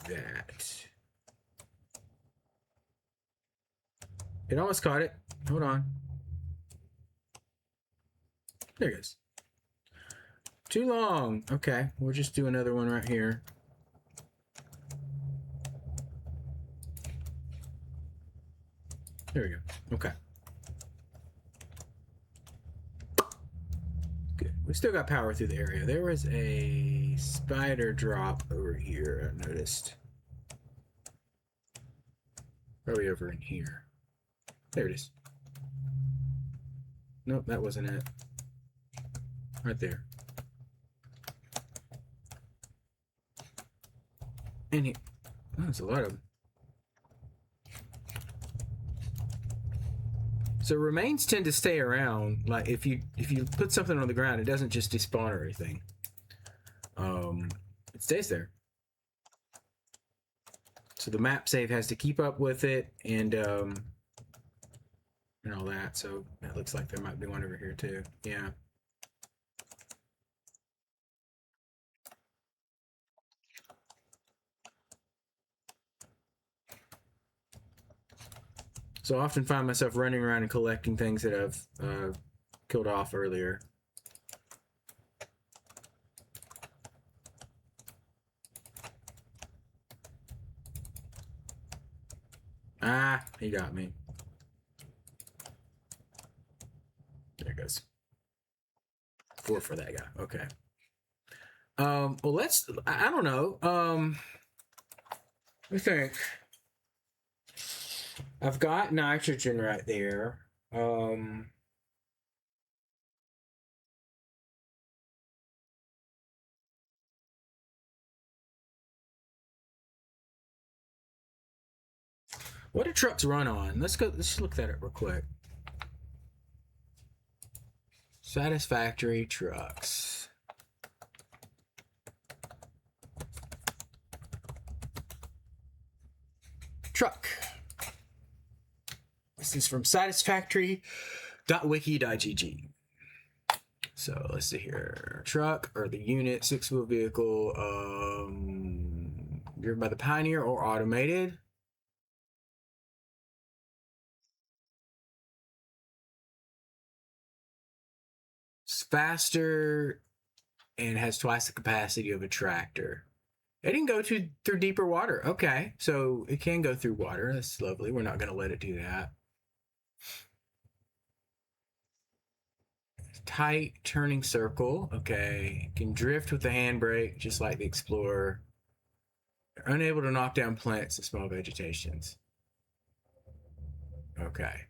that. It almost caught it. Hold on. There it goes. Too long. Okay, we'll just do another one right here. There we go. Okay. Good. We still got power through the area. There was a spider drop over here, I noticed. Probably over in here. There it is. Nope, that wasn't it. Right there. And he... Oh, there's a lot of them. So remains tend to stay around. Like if you put something on the ground, it doesn't just despawn or anything. It stays there. So the map save has to keep up with it and all that. So it looks like there might be one over here too. Yeah. So I often find myself running around and collecting things that I've killed off earlier. Ah, he got me. There it goes. 4 for that guy. Okay. Well, let's. I don't know. Let me think. I've got nitrogen right there. What do trucks run on? Let's go. Let's look that up real quick. Satisfactory trucks. Truck. This is from satisfactory.wiki.gg. So let's see here. Truck or the unit, 6-wheel vehicle, driven by the Pioneer or automated. It's faster and has twice the capacity of a tractor. It can go through deeper water. Okay, so it can go through water. That's lovely. We're not going to let it do that. Tight turning circle. Okay, can drift with the handbrake just like the Explorer. They're unable to knock down plants and small vegetations. Okay.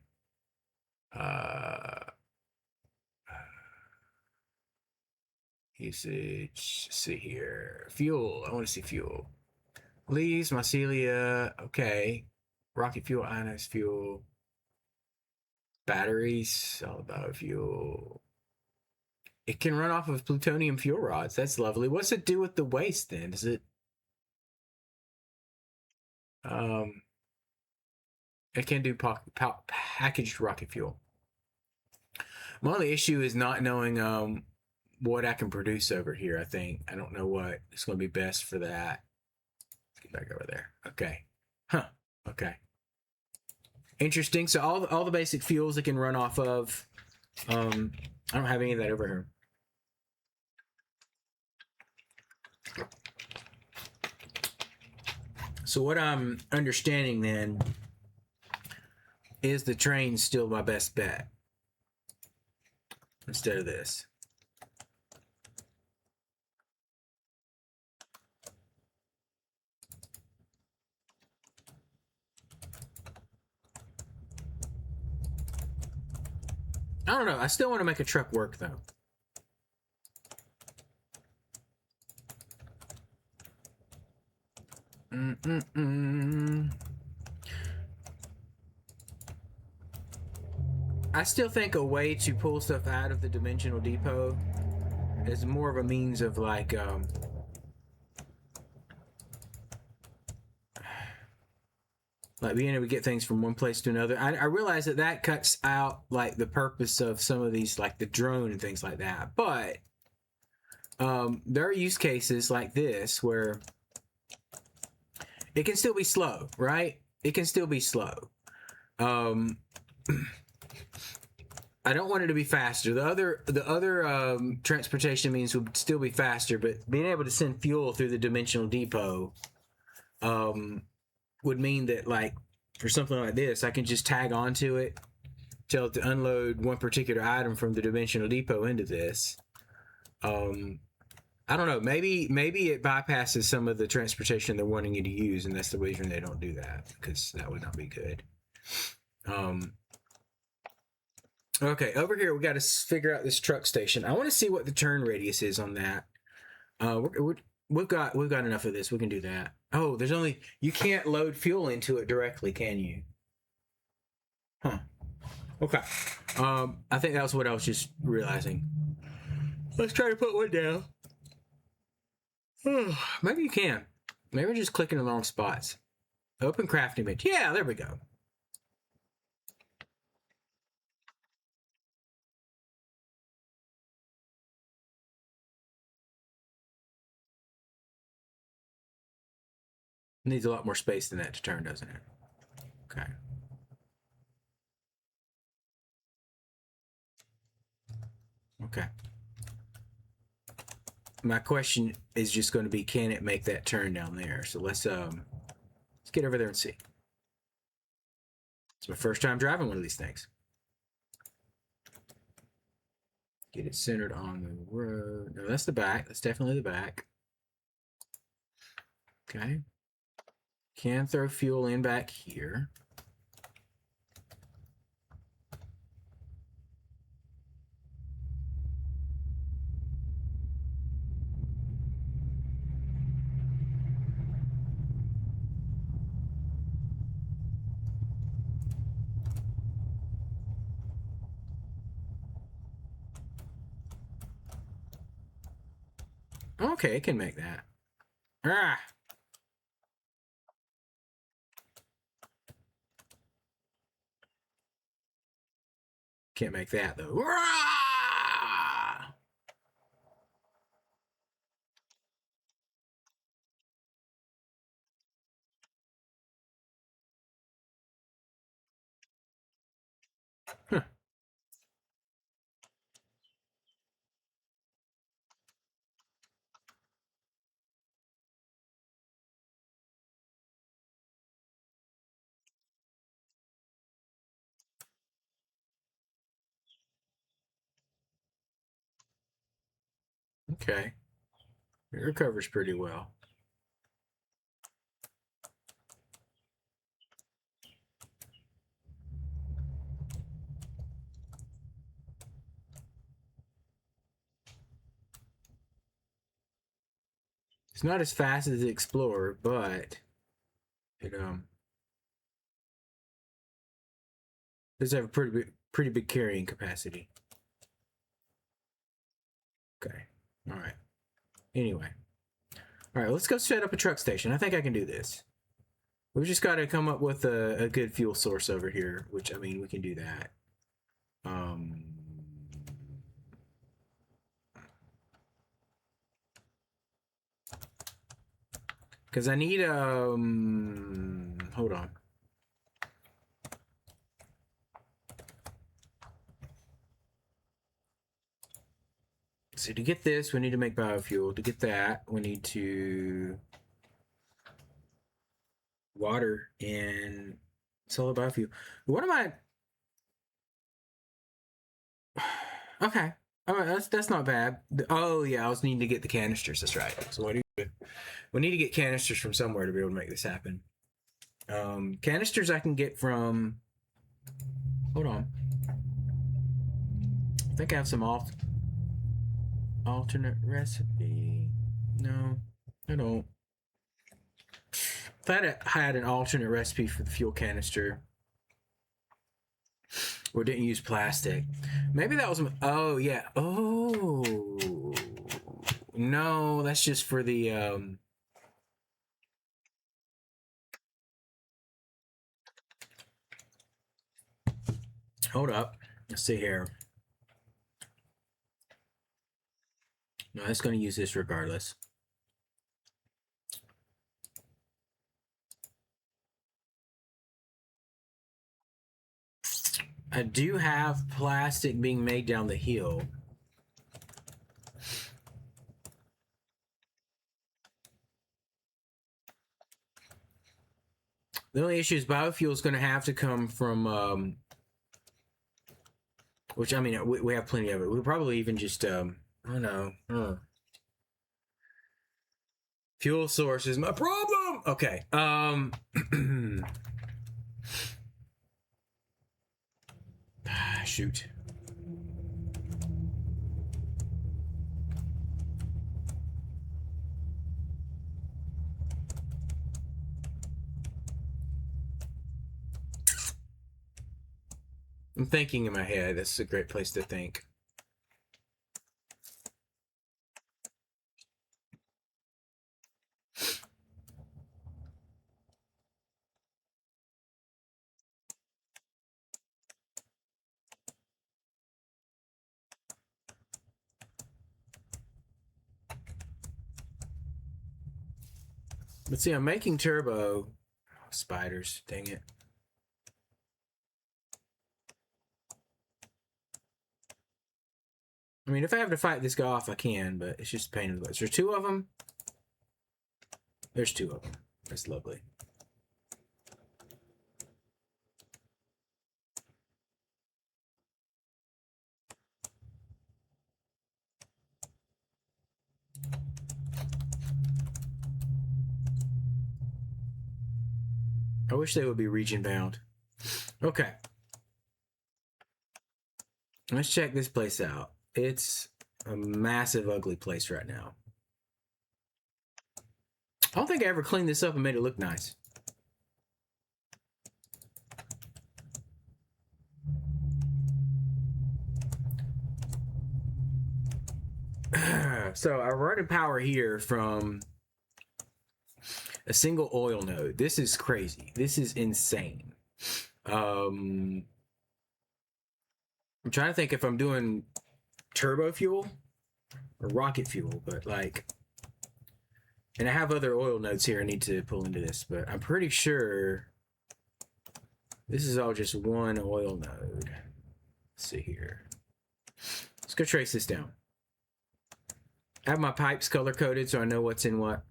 Usage. Let's see here. Fuel. I want to see fuel. Leaves, mycelia. Okay. Rocket fuel, ionized fuel. Batteries. All about fuel. It can run off of plutonium fuel rods. That's lovely. What's it do with the waste then? Does it? It can do packaged rocket fuel. My only issue is not knowing what I can produce over here. I think I don't know what is going to be best for that. Let's get back over there. Okay. Huh. Okay. Interesting. So all the basic fuels it can run off of. I don't have any of that over here. So what I'm understanding then is the train's still my best bet instead of this. I don't know. I still want to make a truck work though. I still think a way to pull stuff out of the dimensional depot is more of a means of like being able to get things from one place to another. I realize that cuts out like the purpose of some of these, like the drone and things like that. But there are use cases like this where it can still be slow, right? It can still be slow. I don't want it to be faster. The other transportation means would still be faster, but being able to send fuel through the dimensional depot would mean that, like, for something like this, I can just tag onto it, tell it to unload one particular item from the dimensional depot into this. I don't know. Maybe it bypasses some of the transportation they're wanting you to use, and that's the reason they don't do that, because that would not be good. Okay, over here we got to figure out this truck station. I want to see what the turn radius is on that. We've got enough of this. We can do that. Oh, you can't load fuel into it directly, can you? Huh. Okay. I think that was what I was just realizing. Let's try to put one down. Maybe you can. Maybe we're just clicking in the wrong spots. Open craft image. Yeah, there we go. Needs a lot more space than that to turn, doesn't it? Okay. Okay. My question is just going to be, can it make that turn down there? So let's get over there and see. It's my first time driving one of these things. Get it centered on the road. No, that's the back. That's definitely the back. Okay. Can throw fuel in back here. Okay, it can make that. Ah! Can't make that, though. Ah! Huh. Okay. It recovers pretty well. It's not as fast as the Explorer, but it does have a pretty big carrying capacity. Okay. All right. Anyway. All right, let's go set up a truck station. I think I can do this. We've just got to come up with a good fuel source over here, which, I mean, we can do that. Because I need, hold on. So to get this, we need to make biofuel. To get that, we need to water and solar biofuel. What am I? Okay. All right, that's not bad. Oh yeah, I was needing to get the canisters. That's right. So we need to get canisters from somewhere to be able to make this happen. Canisters I can get from. Hold on. I think I have some alternate recipe. No, I don't. If I had an alternate recipe for the fuel canister, or didn't use plastic, maybe that was. Oh yeah. Oh no, that's just for the. Hold up. Let's see here. No, it's going to use this regardless. I do have plastic being made down the hill. The only issue is biofuel is going to have to come from, which I mean, we have plenty of it. We'll probably even just, I don't know. Fuel source is my problem. Okay. Shoot. I'm thinking in my head. That's a great place to think. But see, I'm making turbo. Spiders, dang it. I mean, if I have to fight this guy off, I can, but it's just a pain in the butt. There's two of them. There's two of them. That's lovely. I wish they would be region bound. Okay. Let's check this place out. It's a massive, ugly place right now. I don't think I ever cleaned this up and made it look nice. So I'm running power here from a single oil node. This is crazy. This is insane. I'm trying to think if I'm doing turbo fuel or rocket fuel, but like, and I have other oil nodes here I need to pull into this, but I'm pretty sure this is all just one oil node. Let's see here. Let's go trace this down. I have my pipes color coded so I know what's in what.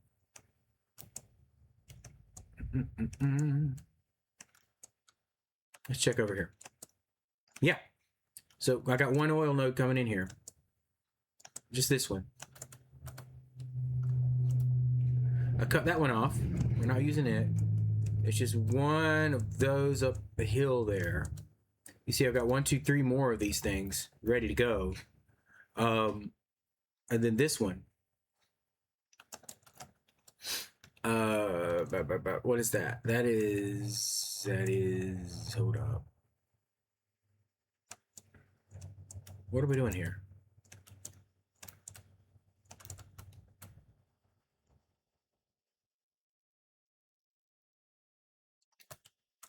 Let's check over here. Yeah. So I got one oil node coming in here. Just this one. I cut that one off. We're not using it. It's just one of those up the hill there. You see I've got 1, 2, 3 more of these things ready to go. And then this one. What is that? That is, hold up. What are we doing here?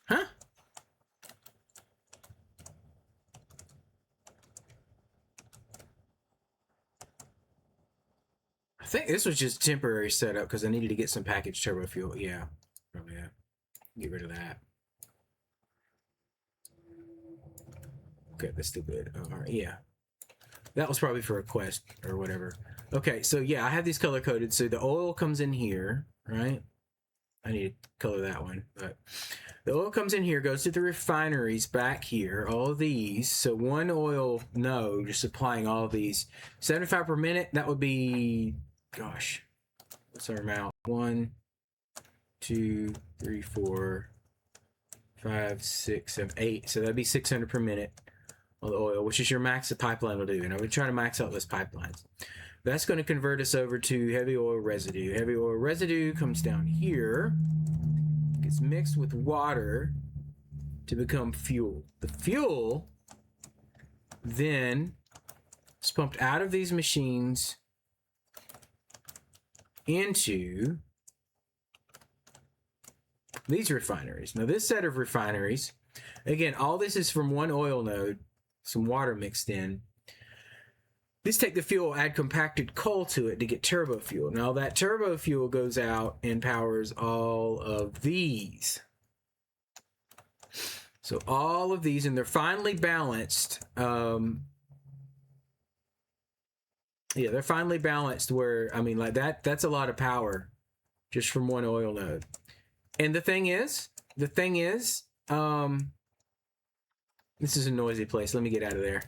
Huh? I think this was just temporary setup because I needed to get some packaged turbo fuel. Yeah. Probably, yeah. Get rid of that. Okay, that's still good. All right, yeah. That was probably for a quest or whatever. Okay, so yeah, I have these color coded. So the oil comes in here, right? I need to color that one, but the oil comes in here, goes to the refineries back here, all of these. So one oil node is supplying all of these. 75 per minute, that would be, gosh, what's our amount? 1, 2, 3, 4, 5, 6, 7, 8. So that'd be 600 per minute on the oil, which is your max the pipeline will do. And I've been trying to max out those pipelines. That's going to convert us over to heavy oil residue. Heavy oil residue comes down here, gets mixed with water to become fuel. The fuel then is pumped out of these machines into these refineries. Now this set of refineries, again, all this is from one oil node, some water mixed in. This take the fuel, add compacted coal to it to get turbo fuel. Now that turbo fuel goes out and powers all of these. So all of these, and they're finely balanced. Yeah, they're finely balanced where, I mean, like that's a lot of power just from one oil node. And the thing is, this is a noisy place. Let me get out of there.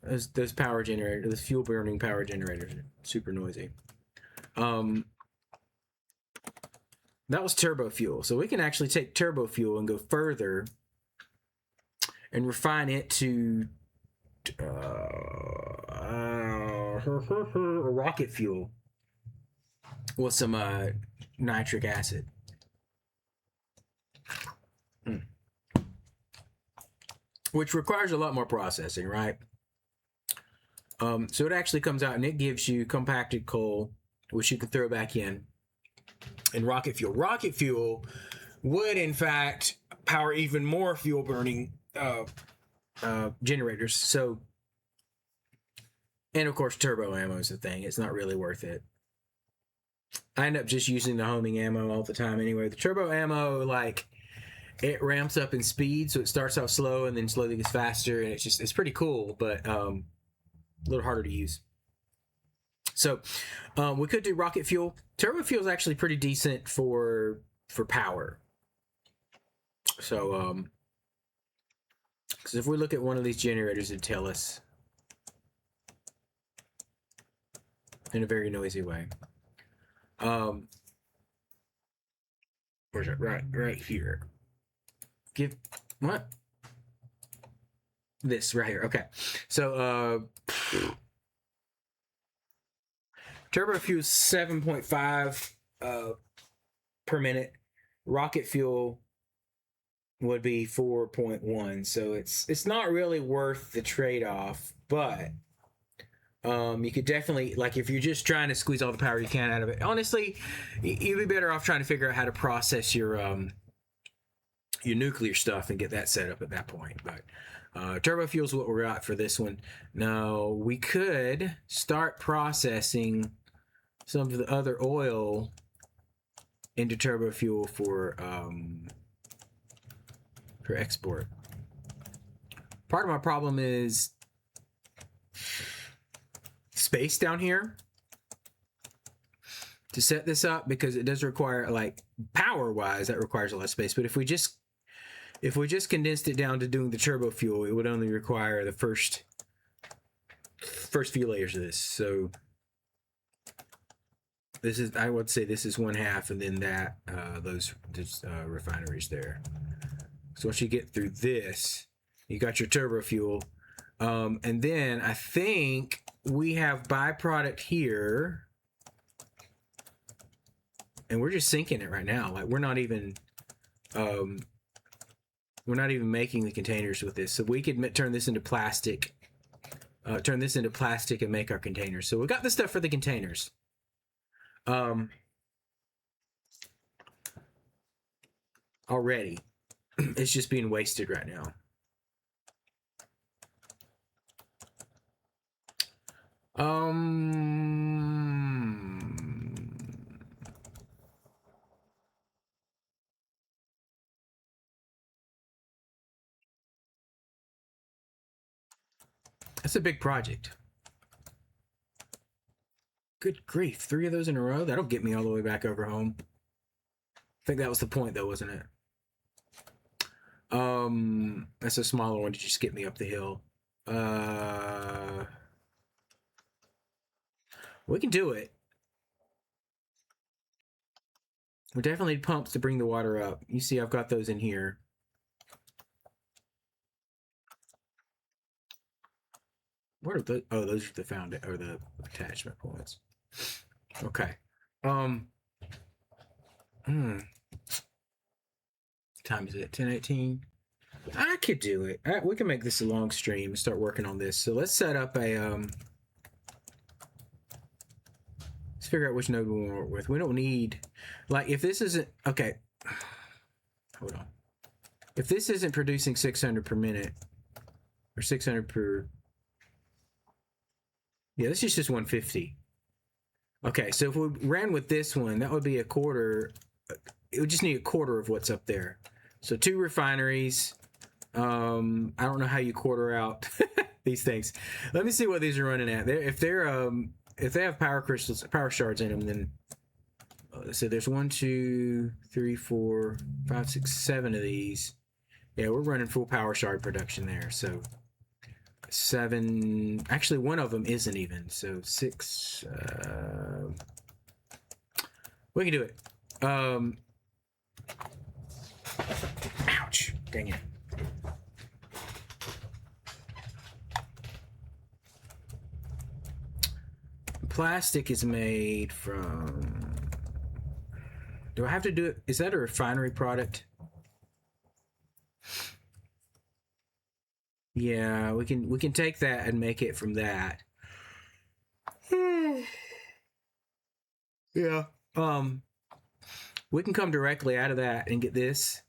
Those power generators, those fuel burning power generators are super noisy. That was turbo fuel. So we can actually take turbo fuel and go further and refine it to rocket fuel with some nitric acid. Which requires a lot more processing, right? So it actually comes out and it gives you compacted coal, which you can throw back in, and rocket fuel. Rocket fuel would, in fact, power even more fuel burning generators. So, and of course, turbo ammo is the thing. It's not really worth it. I end up just using the homing ammo all the time anyway. The turbo ammo, like, it ramps up in speed, so it starts out slow and then slowly gets faster, and it's pretty cool, but a little harder to use. So we could do rocket fuel. Turbo fuel is actually pretty decent for power. So because if we look at one of these generators, it'd tell us in a very noisy way. Where's it? Right here. Give what? This right here. Okay. So turbo fuel 7.5 per minute. Rocket fuel would be 4.1. So it's not really worth the trade-off, but you could definitely, like, if you're just trying to squeeze all the power you can out of it, honestly, you'd be better off trying to figure out how to process your nuclear stuff and get that set up at that point. But turbo fuel is what we got for this one. Now we could start processing some of the other oil into turbo fuel for export. Part of my problem is space down here to set this up, because it does require, like, power wise, that requires a lot of space. But if we just condensed it down to doing the turbo fuel, it would only require the first few layers of this. So this is, I would say this is 1/2, and then that those refineries there. So once you get through this, you got your turbo fuel, and then I think we have byproduct here, and we're just sinking it right now. Like, we're not even making the containers with this. So we could turn this into plastic, and make our containers. So we got the stuff for the containers. Already. It's just being wasted right now. That's a big project. Good grief, 3 of those in a row? That'll get me all the way back over home. I think that was the point, though, wasn't it? That's a smaller one to just get me up the hill. We can do it. We definitely need pumps to bring the water up. You see, I've got those in here. Where are the? Oh, those are the the attachment points. Okay. Time is it? 10:18. I could do it. We can make this a long stream and start working on this. So let's set up a let's figure out which node we want to work with. We don't need, like, if this isn't okay. Hold on. If this isn't producing 600 per minute or 600 per, yeah, this is just 150. Okay, so if we ran with this one, that would be a quarter. It would just need a quarter of what's up there. So 2 refineries. I don't know how you quarter out these things. Let me see what these are running at. If they have power crystals, power shards in them, then so there's 1, 2, 3, 4, 5, 6, 7 of these. Yeah, we're running full power shard production there. So 7. Actually, one of them isn't even. So 6. We can do it. Ouch! Dang it. Plastic is made from. Do I have to do it? Is that a refinery product? Yeah, we can take that and make it from that. Yeah. We can come directly out of that and get this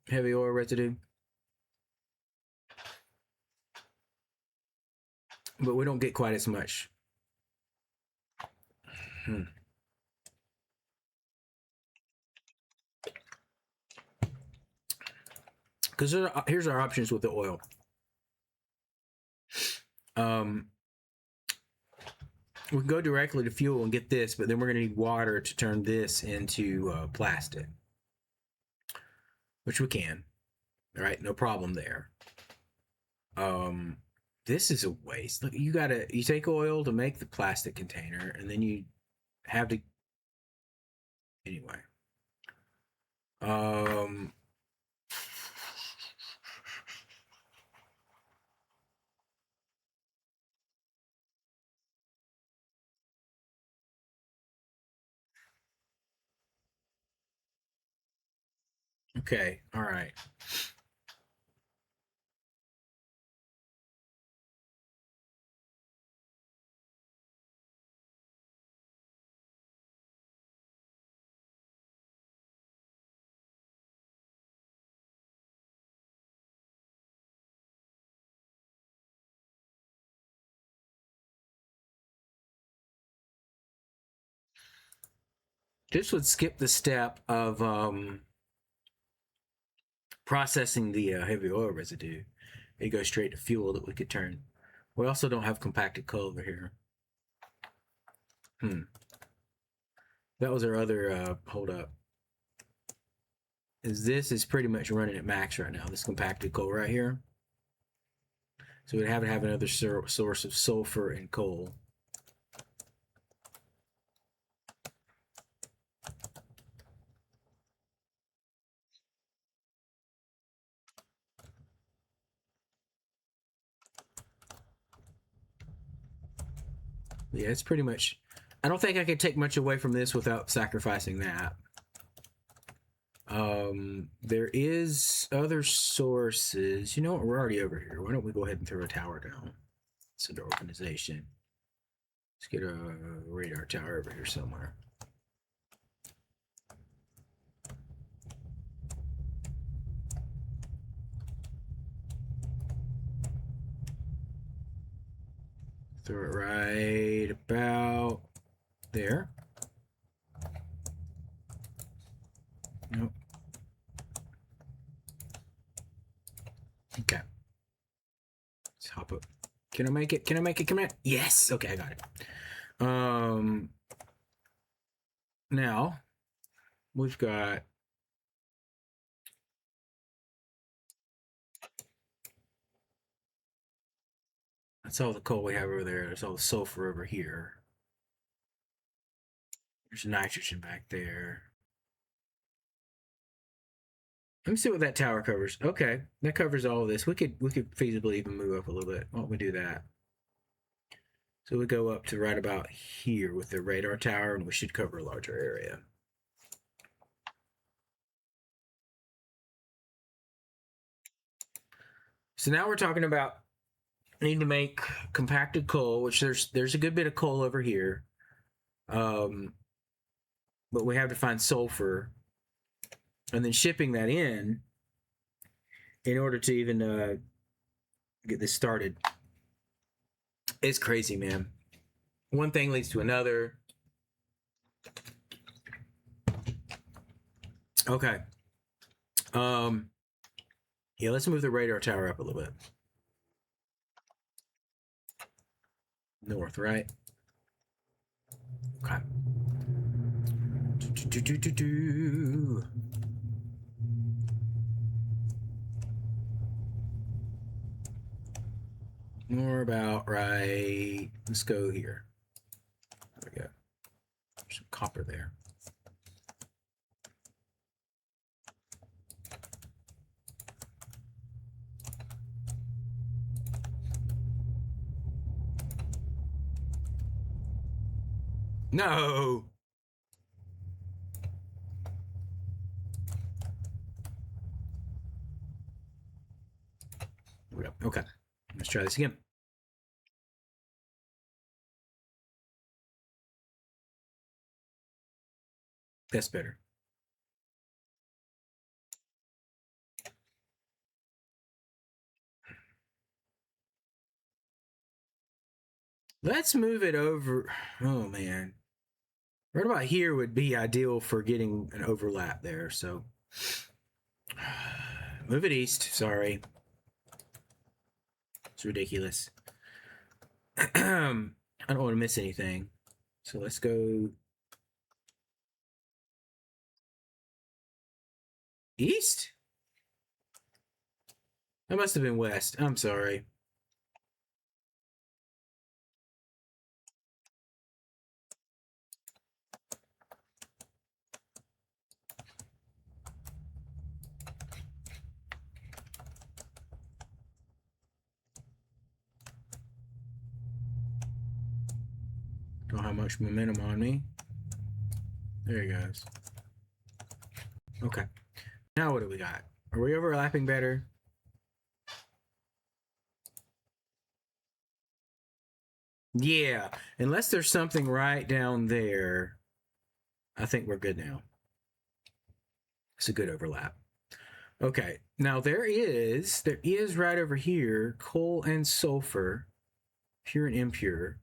heavy oil residue. But we don't get quite as much. Because here's our options with the oil. We can go directly to fuel and get this, but then we're going to need water to turn this into plastic, which we can. All right, no problem there. This is a waste. Look, you take oil to make the plastic container, and then you have to. Anyway, Um, okay, all right. This would skip the step of processing the heavy oil residue. It goes straight to fuel that we could turn. We also don't have compacted coal over here. That was our other hold up. This is pretty much running at max right now, this compacted coal right here. So we'd have to have another source of sulfur and coal. Yeah, it's pretty much. I don't think I could take much away from this without sacrificing that. There is other sources. You know what? We're already over here. Why don't we go ahead and throw a tower down? It's under organization. Let's get a radar tower over here somewhere. Throw it right about there. Nope. Okay. Let's hop up. Can I make it? Can I make it? Come on. Yes. Okay, I got it. Now we've got that's all the coal we have over there. There's all the sulfur over here. There's nitrogen back there. Let me see what that tower covers. Okay, that covers all of this. We could feasibly even move up a little bit. Why don't we do that? So we go up to right about here with the radar tower, and we should cover a larger area. So now we're talking about needing to make compacted coal, which there's a good bit of coal over here. But we have to find sulfur and then shipping that in order to even get this started. It's crazy, man. One thing leads to another. Okay. Yeah, let's move the radar tower up a little bit. North, right? Okay. More about right. Let's go here. There we go. There's some copper there. No. Okay. Let's try this again. That's better. Let's move it over. Oh, man. Right about here would be ideal for getting an overlap there. So move it east. Sorry. It's ridiculous. I don't want to miss anything. So let's go east. That must have been west. I'm sorry. Don't have much momentum on me. There he goes. Okay. Now what do we got? Are we overlapping better? Yeah. Unless there's something right down there, I think we're good now. It's a good overlap. Okay. Now there is right over here coal and sulfur, pure and impure.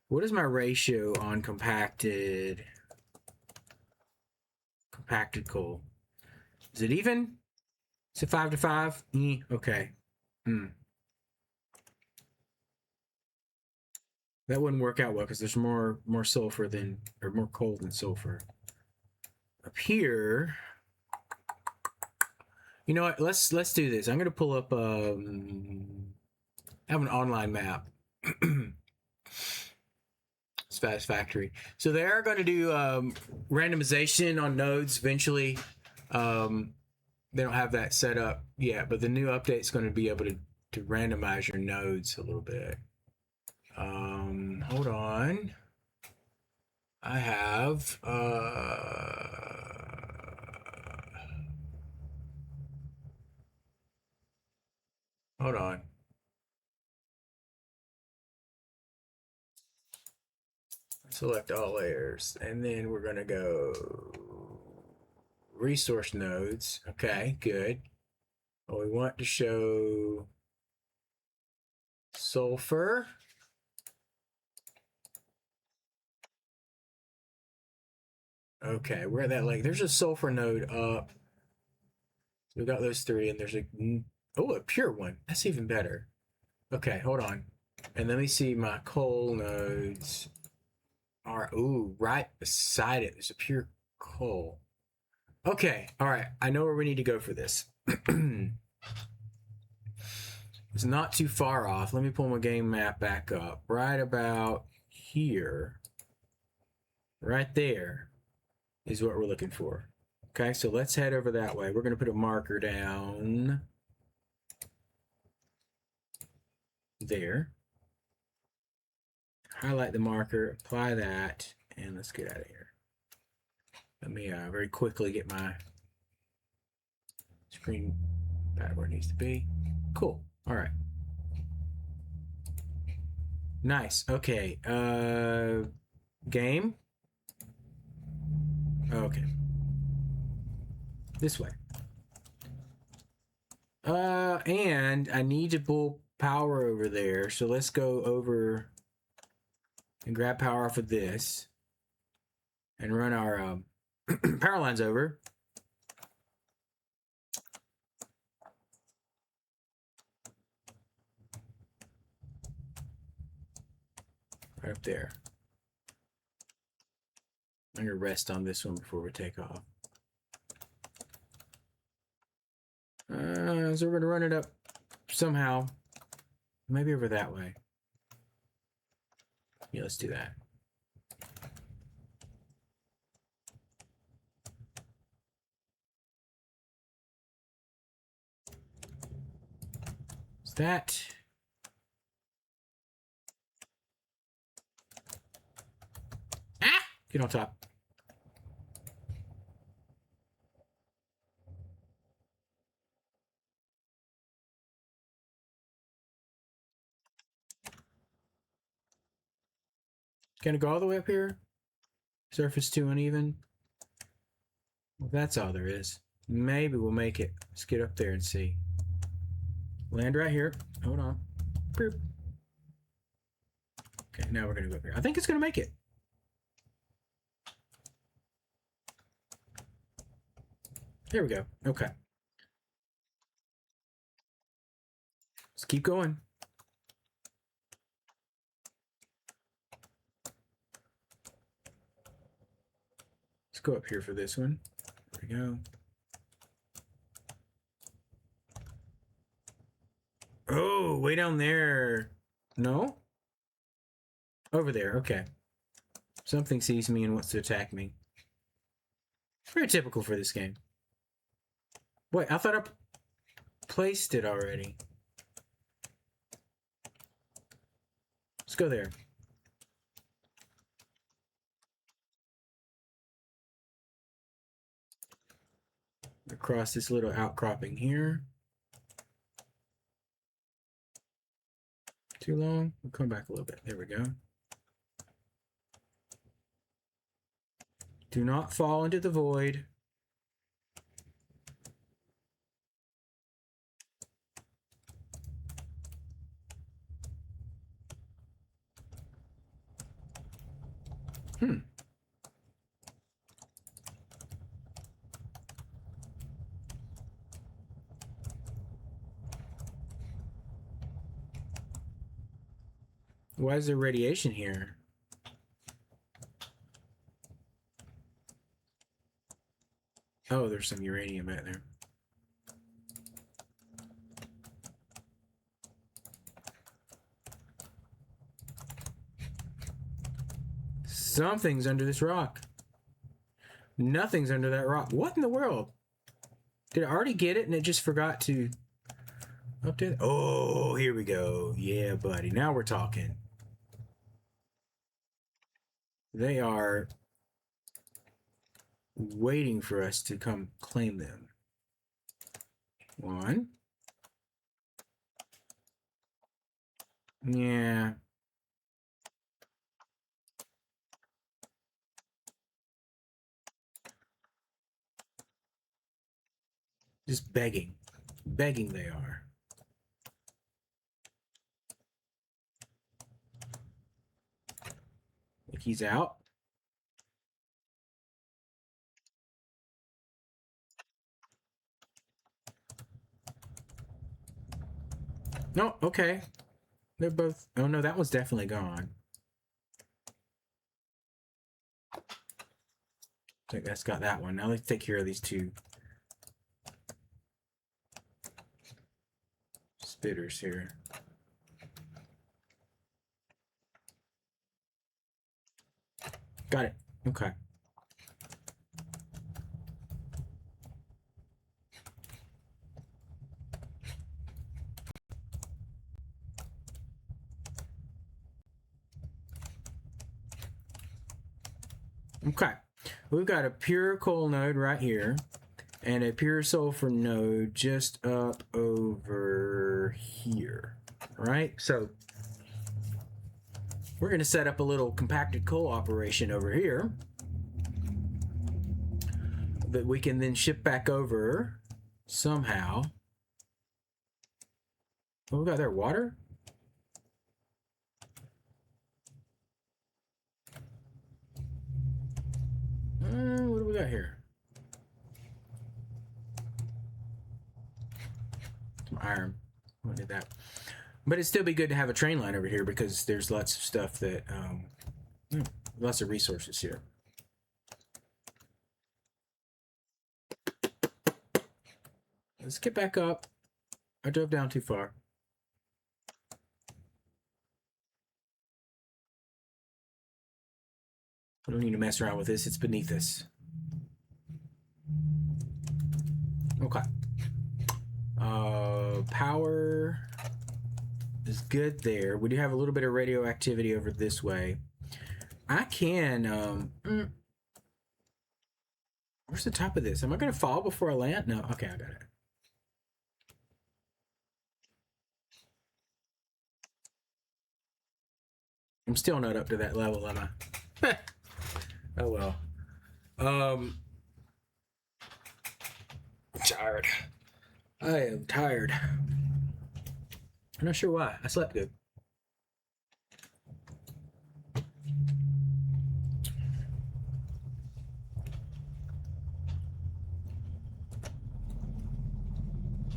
What is my ratio on compacted coal? Is it even? Is it 5 to 5? Okay. That wouldn't work out well because there's more sulfur than, or more coal than sulfur. Up here, you know what? Let's do this. I'm gonna pull up have an online map. Satisfactory. So they are going to do randomization on nodes eventually. They don't have that set up yet, but the new update is going to be able to randomize your nodes a little bit. Hold on. I have hold on. Select all layers, and then we're gonna go resource nodes. Okay, good. Well, we want to show sulfur. Okay, we're at that lake. There's a sulfur node up. So we got those three, and there's a pure one. That's even better. Okay, hold on. And let me see my coal nodes are right beside it. There's a pure coal. Okay, all right. I know where we need to go for this. It's not too far off. Let me pull my game map back up. Right about here. Right there is what we're looking for. Okay, so let's head over that way. We're going to put a marker down there. Highlight the marker, apply that, and let's get out of here. Let me very quickly get my screen back where it needs to be. Cool. All right. Nice. Okay. Game. Okay. This way. And I need to pull power over there, so let's go over and grab power off of this and run our power lines over. Right up there. I'm gonna rest on this one before we take off. So we're gonna run it up somehow. Maybe over that way. Yeah, let's do that. Is that? Ah! Get on top. Gonna go all the way up here? Surface too uneven? Well, that's all there is. Maybe we'll make it. Let's get up there and see. Land right here. Hold on. Boop. Okay, now we're gonna go up here. I think it's gonna make it. There we go. Okay. Let's keep going. Let's go up here for this one. There we go. Oh, way down there. No? Over there. Okay. Something sees me and wants to attack me. Very typical for this game. Wait, I thought I placed it already. Let's go there. across this little outcropping here. Too long? We'll come back a little bit. There we go. Do not fall into the void. Why is there radiation here? Oh, there's some uranium back there. Something's under this rock. Nothing's under that rock. What in the world? Did I already get it and it just forgot to update? Oh, here we go. Yeah, buddy. Now we're talking. They are waiting for us to come claim them. One. Yeah. Just begging. Begging they are. Like he's out. No, okay. They're both... Oh, no, that one's definitely gone. I think that's got that one. Now let's take care of these two spitters here. Got it. Okay. Okay. We've got a pure coal node right here and a pure sulfur node just up over here. Right? So we're going to set up a little compacted coal operation over here that we can then ship back over somehow. What we got there? Water? What do we got here? Some iron. What did that? But it'd still be good to have a train line over here because there's lots of stuff that, lots of resources here. Let's get back up. I drove down too far. I don't need to mess around with this. It's beneath us. Okay. Power is good there. We do have a little bit of radioactivity over this way. I can... Where's the top of this? Am I going to fall before I land? No. Okay, I got it. I'm still not up to that level, am I? Oh well. I'm tired. I am tired. I'm not sure why. I slept good.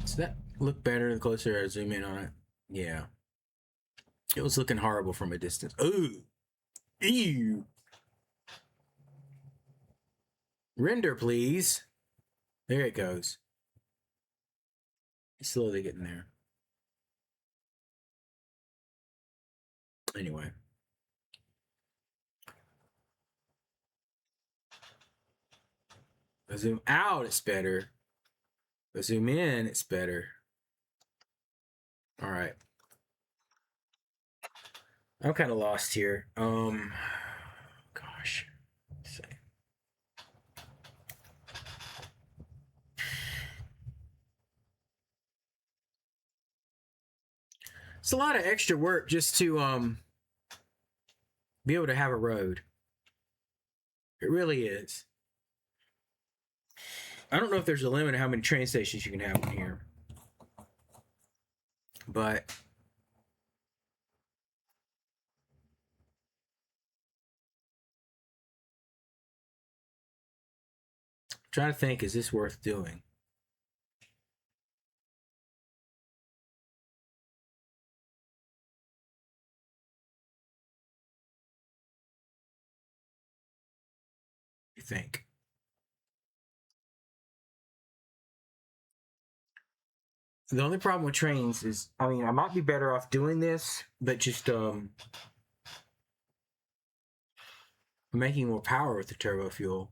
Does that look better the closer I zoom in on it? Yeah. It was looking horrible from a distance. Ooh. Ew. Render, please. There it goes. It's slowly getting there. Anyway. I zoom out, it's better. I zoom in, it's better. All right. I'm kind of lost here. Gosh. Let's see. It's a lot of extra work just to be able to have a road. It really is. I don't know if there's a limit of how many train stations you can have in here, but I'm trying to think, is this worth doing? You think? The only problem with trains is, I mean, I might be better off doing this, but just making more power with the turbo fuel.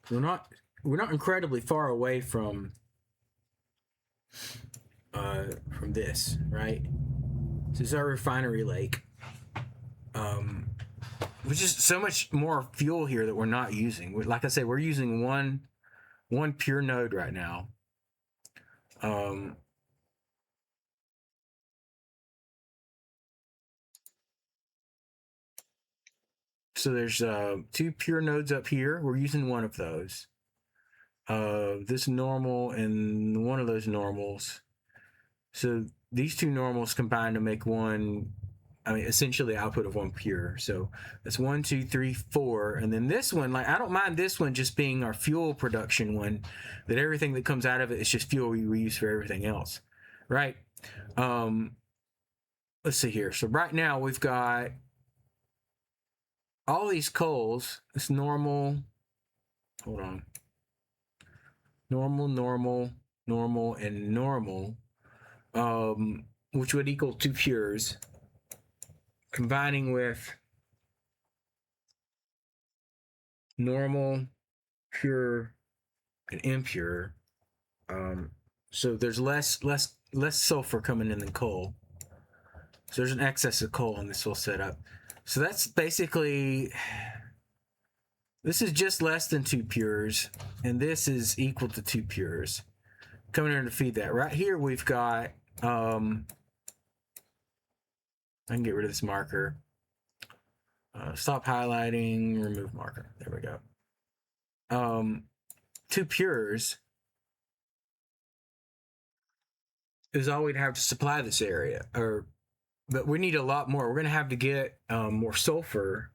We're not incredibly far away from this, right? This is our refinery lake. Which is so much more fuel here that we're not using. Like I said, we're using one pure node right now. So there's 2 pure nodes up here. We're using one of those. This normal and one of those normals. So these 2 normals combine to make one. I mean, essentially output of 1 pure. So that's 1, 2, 3, 4. And then this one, like, I don't mind this one just being our fuel production one, that everything that comes out of it is just fuel we use for everything else, right? Let's see here. So right now we've got all these coals. It's normal. Hold on. Normal, normal, normal, and normal, which would equal 2 pures. Combining with normal, pure, and impure. So there's less sulfur coming in than coal. So there's an excess of coal in this whole setup. So that's basically, this is just less than 2 pures, and this is equal to 2 pures. Coming in to feed that. Right here we've got, I can get rid of this marker. Stop highlighting, remove marker. There we go. 2 pures is all we'd have to supply this area, but we need a lot more. We're going to have to get more sulfur.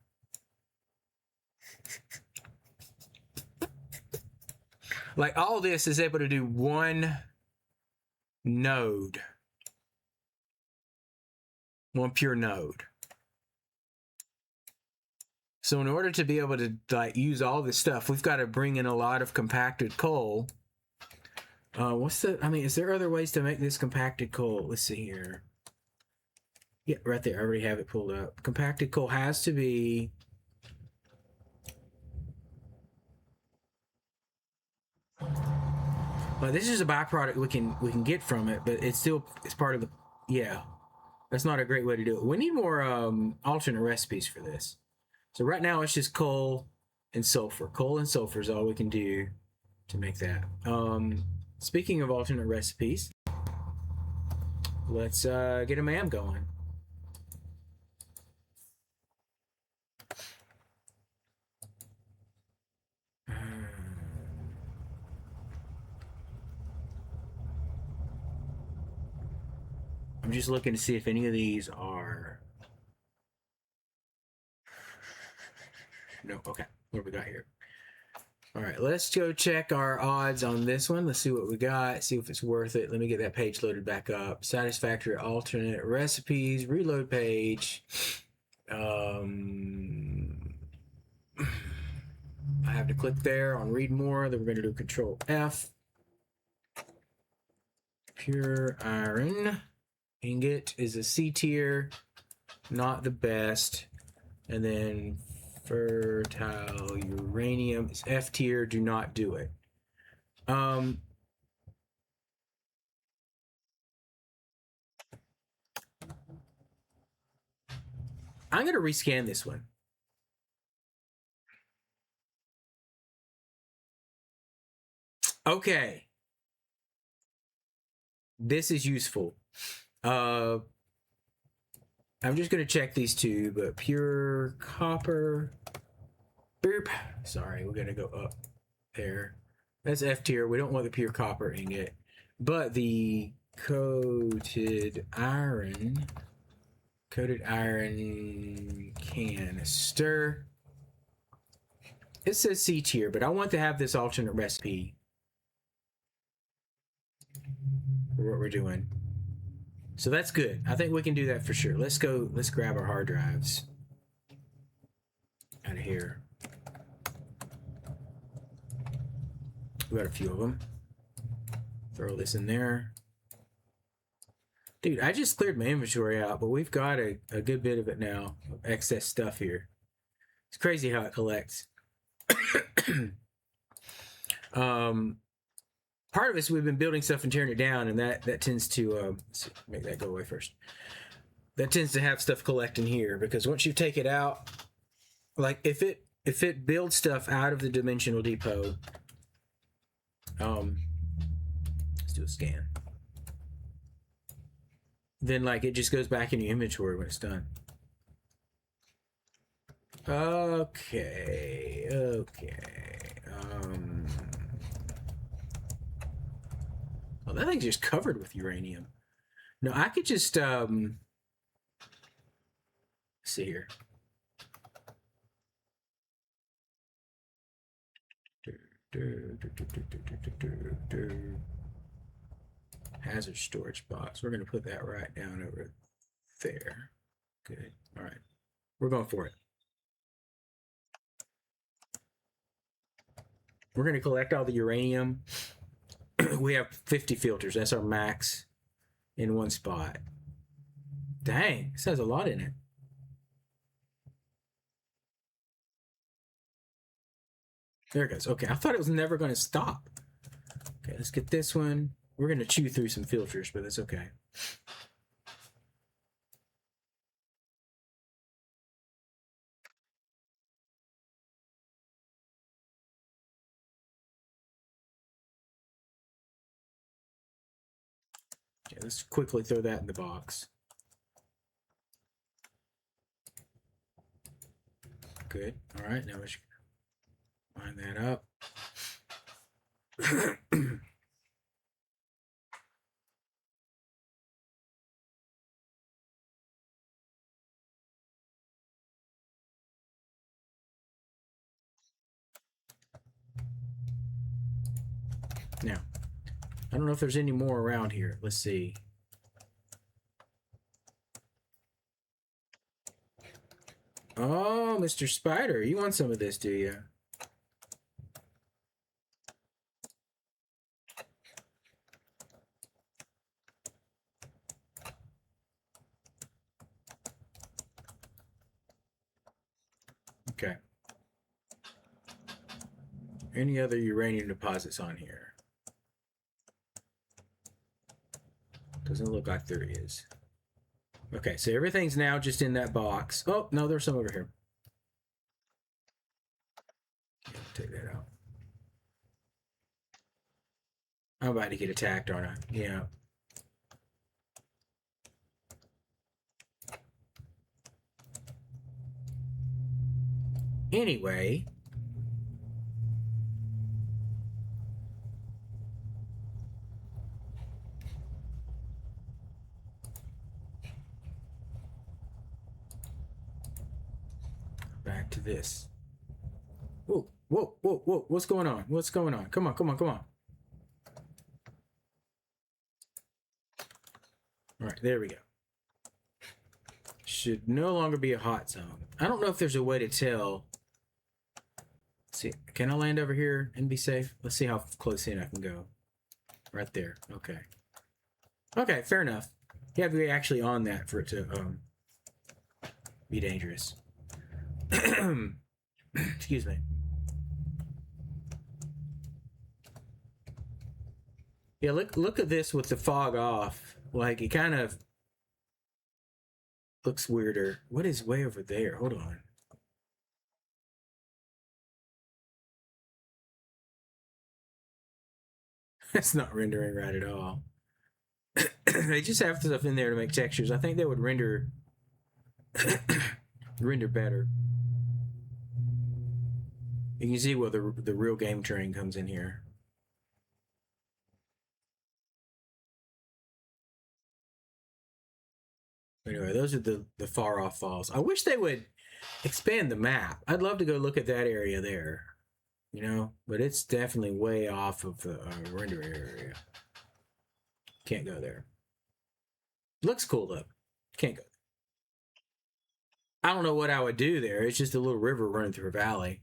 Like, all this is able to do 1 node, 1 pure node. So in order to be able to, like, use all this stuff, we've got to bring in a lot of compacted coal. Is there other ways to make this compacted coal? Let's see here. Yeah, right there. I already have it pulled up. Compacted coal has to be, well, this is a byproduct we can get from it, but it's part of the, yeah. That's not a great way to do it. We need more alternate recipes for this. So right now it's just coal and sulfur. Coal and sulfur is all we can do to make that. Speaking of alternate recipes, let's get a MAM going. I'm just looking to see if any of these are... No, okay. What do we got here? All right, let's go check our odds on this one. Let's see what we got, see if it's worth it. Let me get that page loaded back up. Satisfactory alternate recipes, reload page. I have to click there on read more. Then we're going to do Control F. Pure iron ingot is a C tier, not the best. And then fertile uranium is F tier. Do not do it. I'm going to rescan this one. Okay. This is useful. Uh, I'm just gonna check these two, but pure copper. Boop. Sorry, we're gonna go up there. That's F tier. We don't want the pure copper ingot, but the coated iron canister. It says C tier, but I want to have this alternate recipe for what we're doing. So that's good. I think we can do that for sure. Let's go. Let's grab our hard drives out of here. We got a few of them. Throw this in there. Dude, I just cleared my inventory out, but we've got a good bit of it now. Excess stuff here. It's crazy how it collects. Part of it is we've been building stuff and tearing it down, and that tends to make that go away first. That tends to have stuff collect in here, because once you take it out, like if it builds stuff out of the dimensional depot, let's do a scan. Then like it just goes back in your inventory when it's done. Okay. Well, that thing's just covered with uranium. No, I could just see here. Hazard storage box. We're gonna put that right down over there. Good. All right. We're going for it. We're gonna collect all the uranium. We have 50 filters. That's our max in one spot. Dang, this has a lot in it. There it goes. Okay, I thought it was never going to stop. Okay, let's get this one. We're going to chew through some filters, but that's okay. Okay, let's quickly throw that in the box. Good. All right, now we should line that up. Now, I don't know if there's any more around here. Let's see. Oh, Mr. Spider, you want some of this, do you? Okay. Any other uranium deposits on here? Doesn't look like there is. Okay, so everything's now just in that box. Oh, no, there's some over here. Yeah, take that out. I'm about to get attacked, aren't I? Yeah. Anyway. Back to this. Whoa, whoa, whoa, whoa. What's going on? What's going on? Come on, come on, come on. All right, there we go. Should no longer be a hot zone. I don't know if there's a way to tell. Let's see, can I land over here and be safe? Let's see how close in I can go. Right there. Okay. Okay, fair enough. You have to be actually on that for it to be dangerous. Excuse me. Yeah, look at this with the fog off. Like it kind of looks weirder. What is way over there? Hold on. That's not rendering right at all. They just have stuff in there to make textures. I think they would render render better. You can see where the real game train comes in here. Anyway, those are the far off falls. I wish they would expand the map. I'd love to go look at that area there, you know, but it's definitely way off of the render area. Can't go there. Looks cool though. Can't go. I don't know what I would do there. It's just a little river running through a valley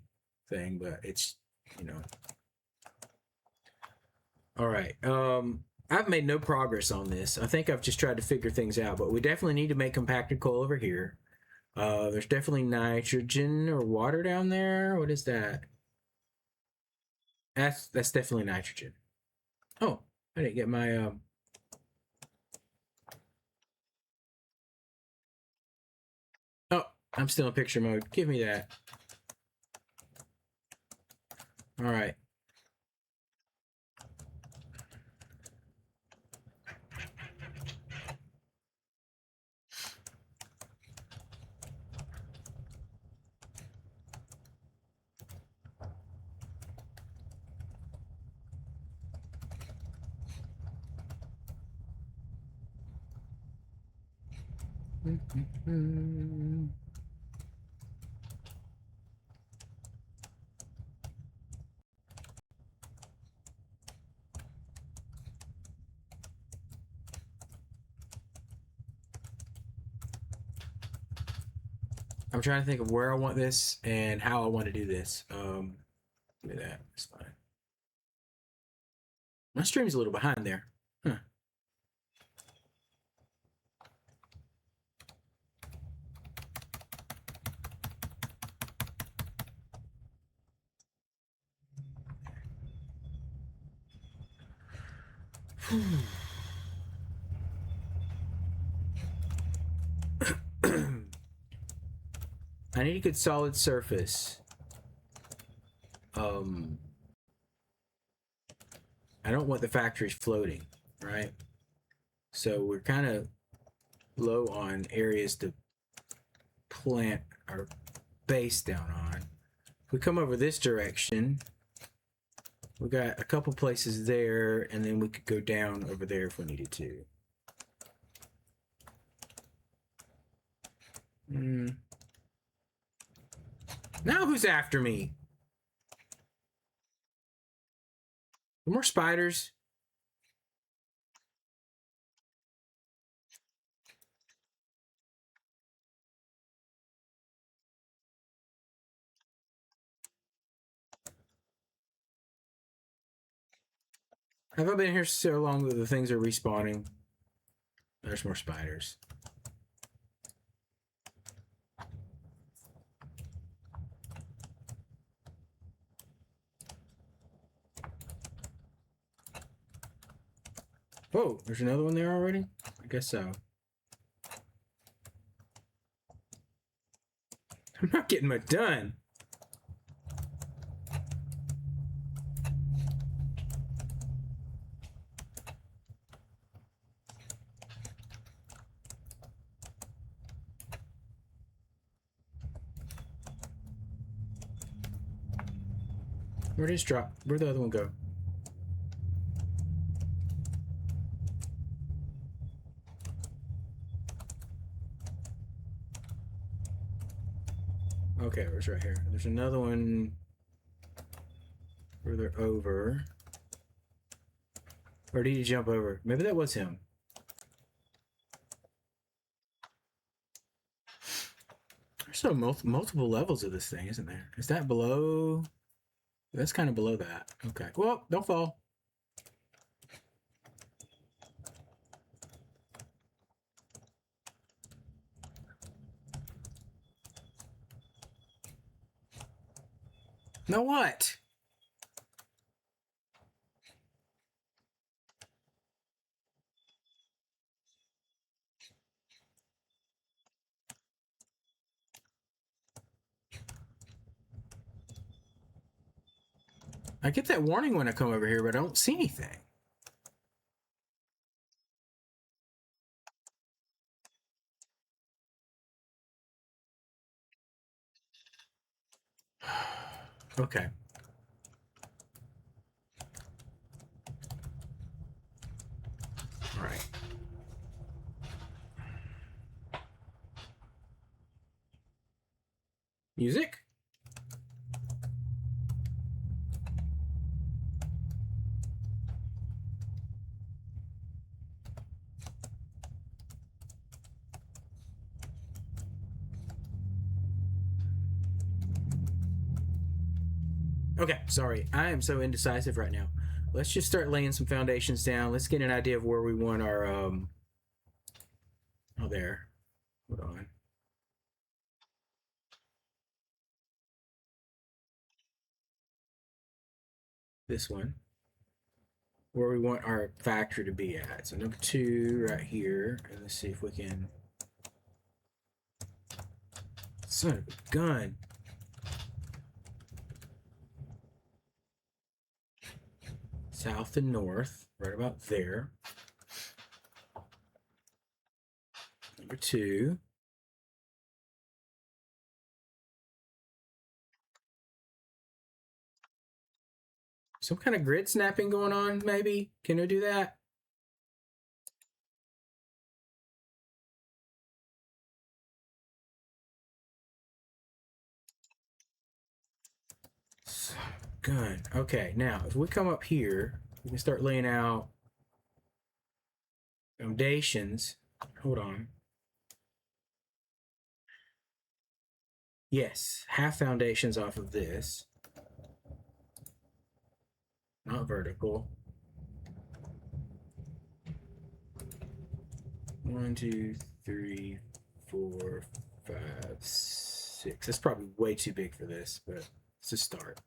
thing, but it's, you know. All right. I've made no progress on this. I think I've just tried to figure things out, but we definitely need to make compacted coal over here. There's definitely nitrogen or water down there. What is that? That's definitely nitrogen. Oh, I didn't get my Oh, I'm still in picture mode. Give me that. All right. I'm trying to think of where I want this and how I want to do this. Give me that. It's fine. My stream's a little behind there. Huh. I need a good solid surface. I don't want the factories floating, right? So we're kind of low on areas to plant our base down on. If we come over this direction, we got a couple places there, and then we could go down over there if we needed to. Now who's after me? More spiders. Have I been here so long that the things are respawning? There's more spiders. Whoa, there's another one there already? I guess so. I'm not getting much done. Where'd it drop? Where'd the other one go? Okay, it was right here. There's another one further over. Or did he jump over? Maybe that was him. There's so multiple levels of this thing, isn't there? Is that below? That's kind of below that. Okay. Well, don't fall. Now what? I get that warning when I come over here, but I don't see anything. Okay. All right. Music? Okay, sorry. I am so indecisive right now. Let's just start laying some foundations down. Let's get an idea of where we want our oh, there. Hold on. This one. Where we want our factor to be at. So number 2 right here. And let's see if we can. Son of a gun. South and north. Right about there. Number 2. Some kind of grid snapping going on, maybe? Can we do that? Gun. Okay, now if we come up here, we can start laying out foundations. Hold on. Yes, half foundations off of this. Not vertical. 1, 2, 3, 4, 5, 6. That's probably way too big for this, but it's a start.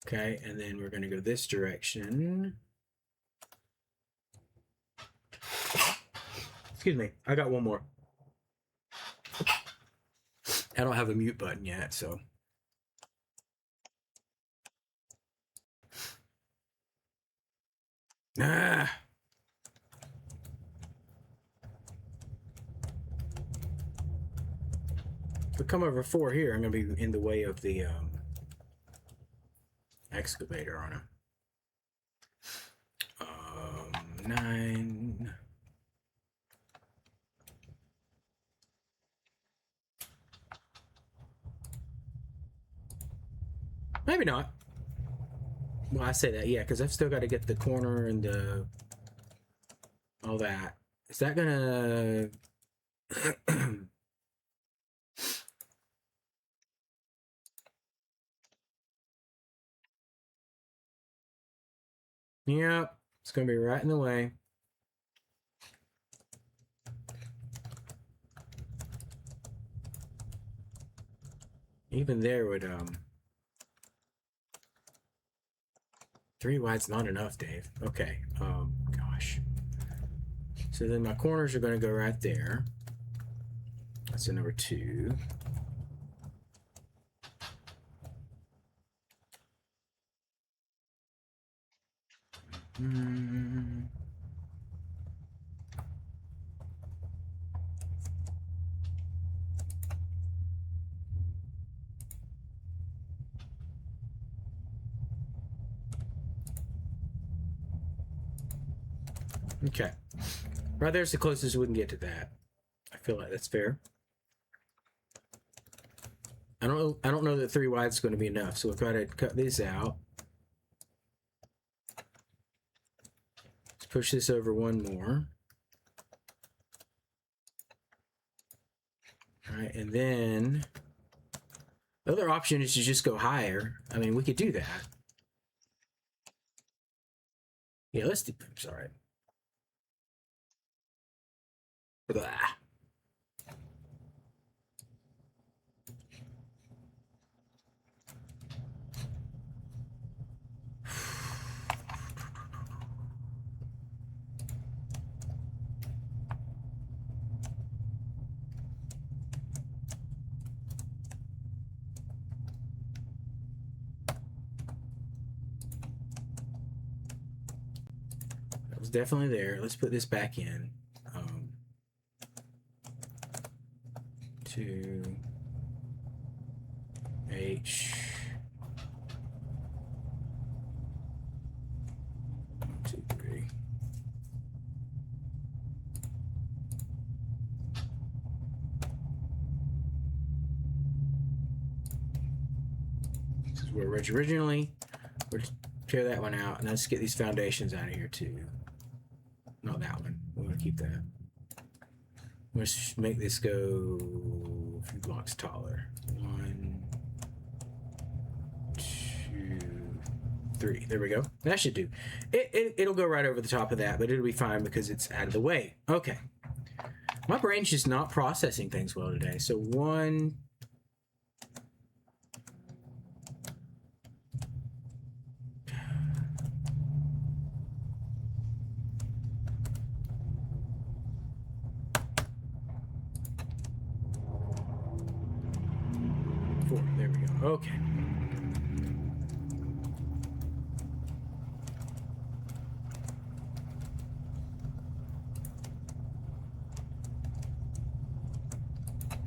Okay, and then we're going to go this direction. Excuse me, I got one more. I don't have a mute button yet, so. Ah. If we come over 4 here, I'm going to be in the way of the excavator on him. 9. Maybe not. Well, I say that, yeah, because I've still got to get the corner and the all that. Is that gonna? Yep, it's gonna be right in the way. Even there would 3 wide's not enough, Dave. Okay. Gosh. So then my corners are going to go right there. That's a number 2. Okay. Right there's the closest we can get to that. I feel like that's fair. I don't know that 3 wide is going to be enough, so we'll try to cut this out. Let's push this over 1 more. All right, and then the other option is to just go higher. I mean, we could do that. Yeah, let's do. I'm sorry. Blah. That was definitely there. Let's put this back in. 2 H where originally. We'll tear that one out, and let's get these foundations out of here too. Not that one. We're gonna keep that. Let's make this go a few blocks taller. 1, 2, 3. There we go. That should do. It'll go right over the top of that, but it'll be fine because it's out of the way. Okay. My brain's just not processing things well today. So 1. There we go. Okay.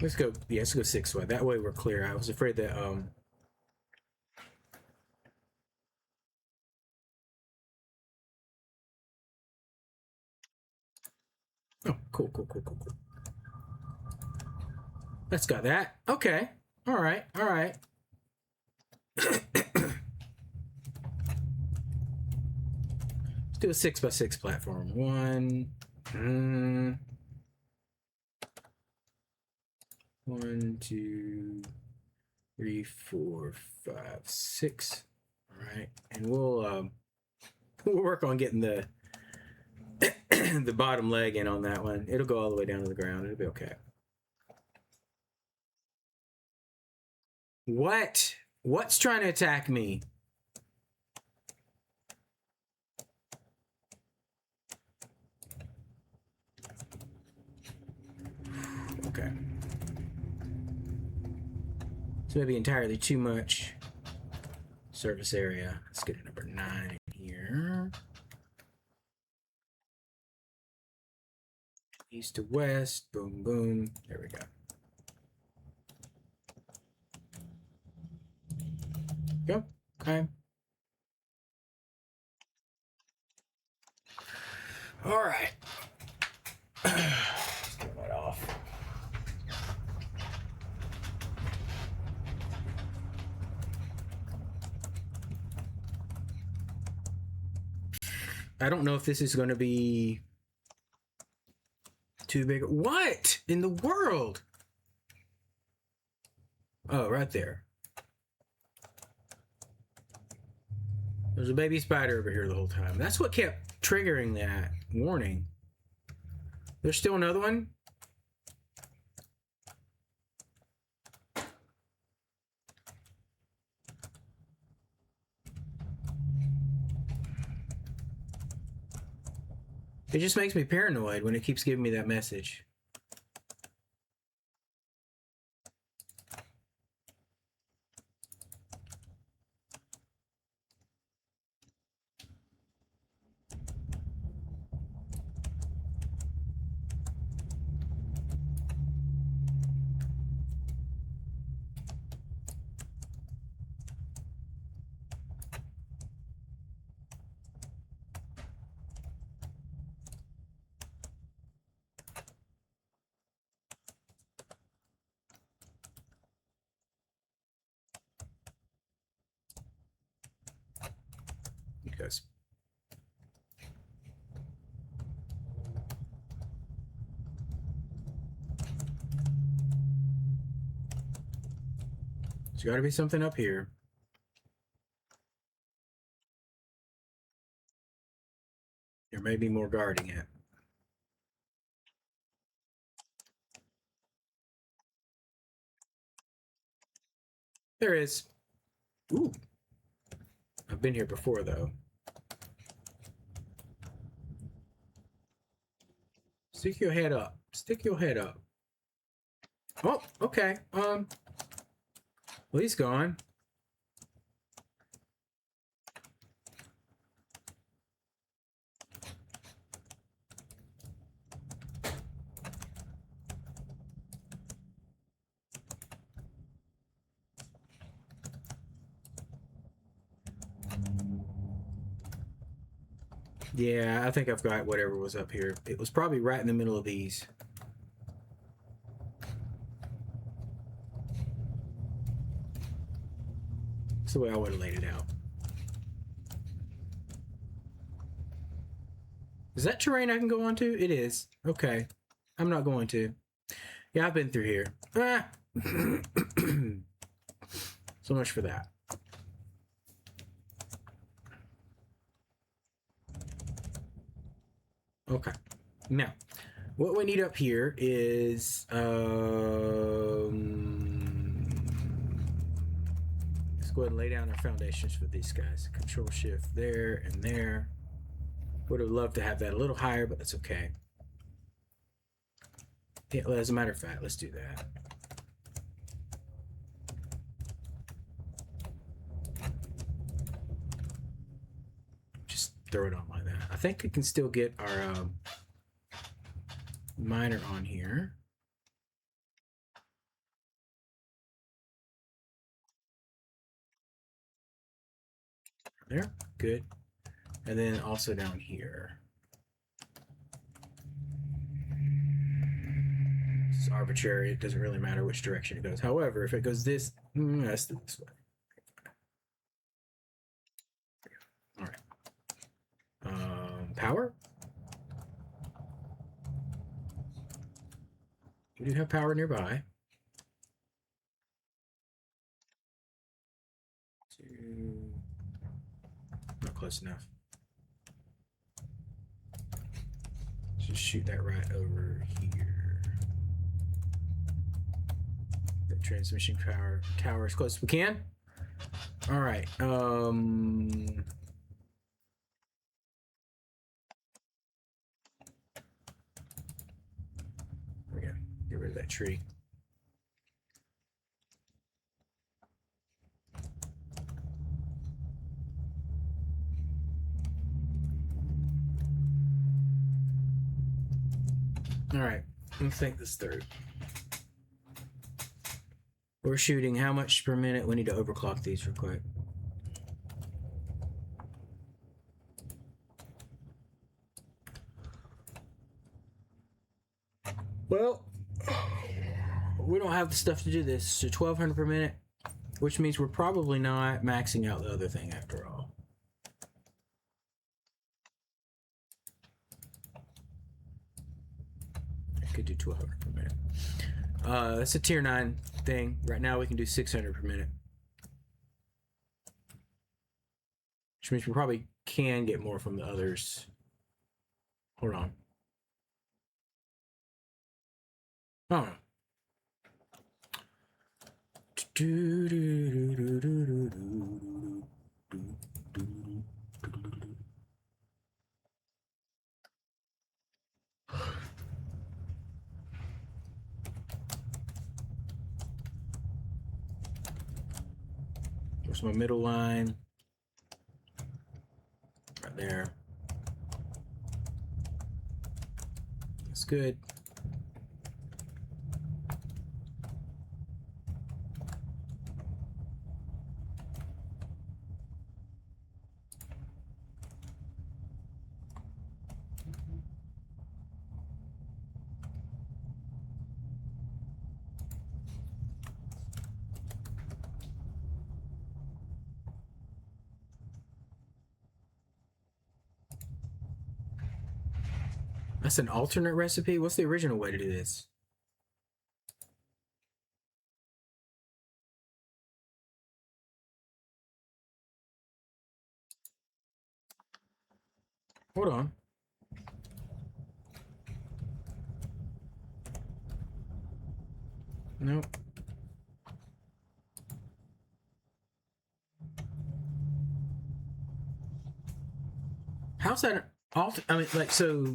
Let's go. Yeah, let's go 6 wide. That way we're clear. I was afraid that Oh, cool. That's got that. Okay. All right. Let's do a 6x6 platform. 1, 1, 2, 3, 4, 5, 6. All right, and we'll work on getting the the bottom leg in on that one. It'll go all the way down to the ground. It'll be okay. What? What's trying to attack me? Okay. So maybe entirely too much surface area. Let's get a number 9 here. East to west. Boom, boom. There we go. Go. Okay. All right. Let's get that off. I don't know if this is going to be too big. What in the world? Oh, right there. There's a baby spider over here the whole time. That's what kept triggering that warning. There's still another one? It just makes me paranoid when it keeps giving me that message. Because there's got to be something up here. There may be more guarding it. There is. Ooh. I've been here before, though. Stick your head up. Stick your head up. Oh, okay. Well, he's gone. Yeah, I think I've got whatever was up here. It was probably right in the middle of these. the way I would have laid it out. Is that terrain I can go onto? It is. Okay. I'm not going to. Yeah, I've been through here. Ah. So much for that. Okay. Now, what we need up here is let's go ahead and lay down our foundations for these guys. Control Shift there and there. Would have loved to have that a little higher, but that's okay. Yeah, well, as a matter of fact, let's do that. Just throw it on like that. I think we can still get our miner on here. There, good. And then also down here. It's arbitrary. It doesn't really matter which direction it goes. However, if it goes this, let's do this way. All right. Power. We do have power nearby. Not close enough. Just shoot that right over here. The transmission power tower as close as we can. All right. There we go. Get rid of that tree. All right. Let's think this through. We're shooting how much per minute? We need to overclock these real quick. Well, we don't have the stuff to do this. So 1200 per minute, which means we're probably not maxing out the other thing after all. I could do 1200 per minute. That's a tier 9 thing. Right now we can do 600 per minute. Which means we probably can get more from the others. Hold on. Oh. Where's my middle line? Right there. That's good. That's an alternate recipe? What's the original way to do this? Hold on. Nope. How's that I mean, like, so...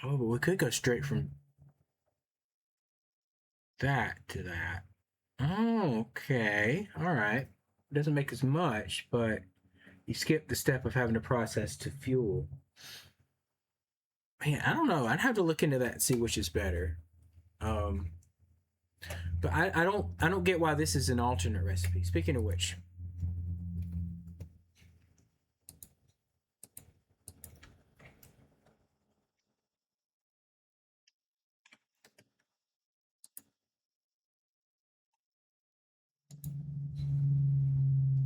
Oh, but we could go straight from that to that. Oh, okay. All right. Doesn't make as much, but you skip the step of having to process to fuel. Man, I don't know. I'd have to look into that and see which is better. Um, but I don't get why this is an alternate recipe. Speaking of which,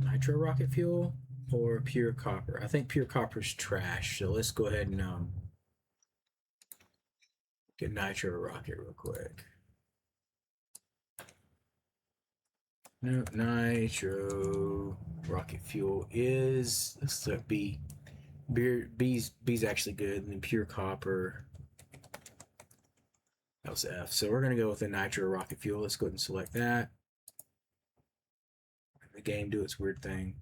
nitro rocket fuel or pure copper? I think pure copper's trash. So let's go ahead and get nitro rocket real quick. No, nitro rocket fuel is, let's look, B. B's actually good, and then pure copper. That was F. So we're gonna go with the nitro rocket fuel. Let's go ahead and select that. The game do its weird thing.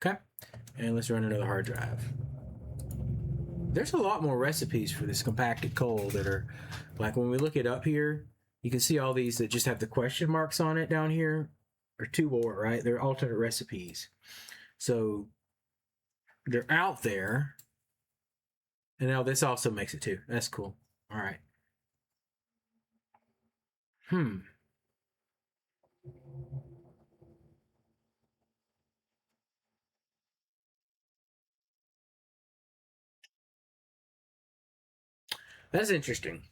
Okay, and let's run another hard drive. There's a lot more recipes for this compacted coal that are, like when we look it up here, you can see all these that just have the question marks on it down here, or two more, right? They're alternate recipes. So they're out there. And now this also makes it too. That's cool. All right. That's interesting.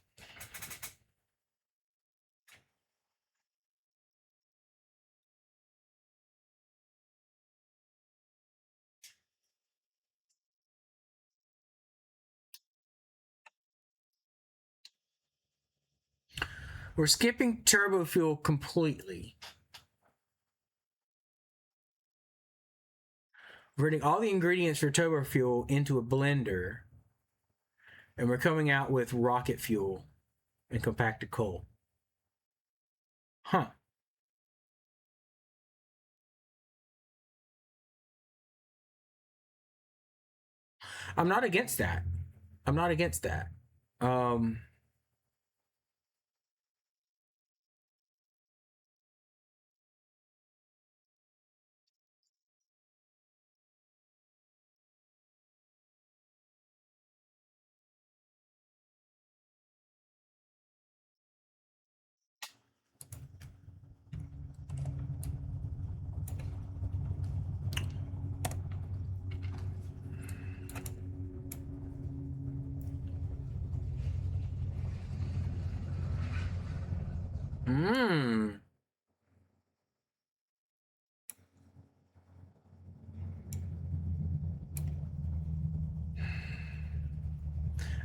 We're skipping turbo fuel completely. We're putting all the ingredients for turbo fuel into a blender, and we're coming out with rocket fuel and compacted coal. Huh. I'm not against that. I'm not against that. Um, mmm.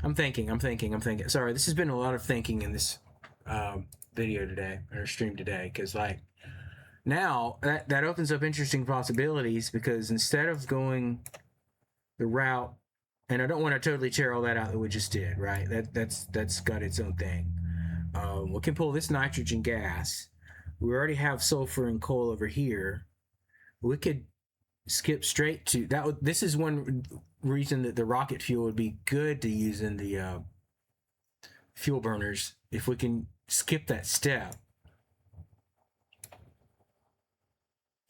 I'm thinking. Sorry, this has been a lot of thinking in this video today, or stream today, because like now that opens up interesting possibilities, because instead of going the route, and I don't want to totally tear all that out that we just did, right? That's got its own thing. We can pull this nitrogen gas. We already have sulfur and coal over here. We could skip straight to that. This is one reason that the rocket fuel would be good to use in the fuel burners, if we can skip that step.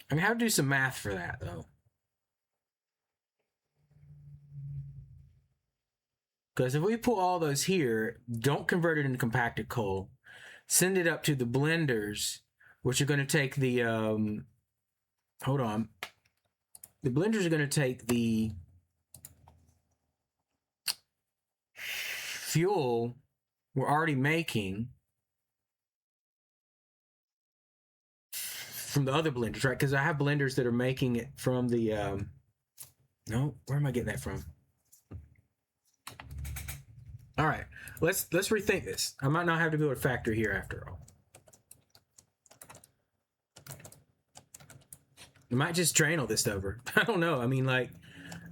I'm gonna have to do some math for that though, because if we pull all those here, don't convert it into compacted coal, send it up to the blenders, which are going to take the hold on, the blenders are going to take the fuel we're already making from the other blenders, right? Because I have blenders that are making it from the no, where am I getting that from? All right, let's rethink this. I might not have to build a factory here after all. I might just train all this over. I don't know. I mean, like,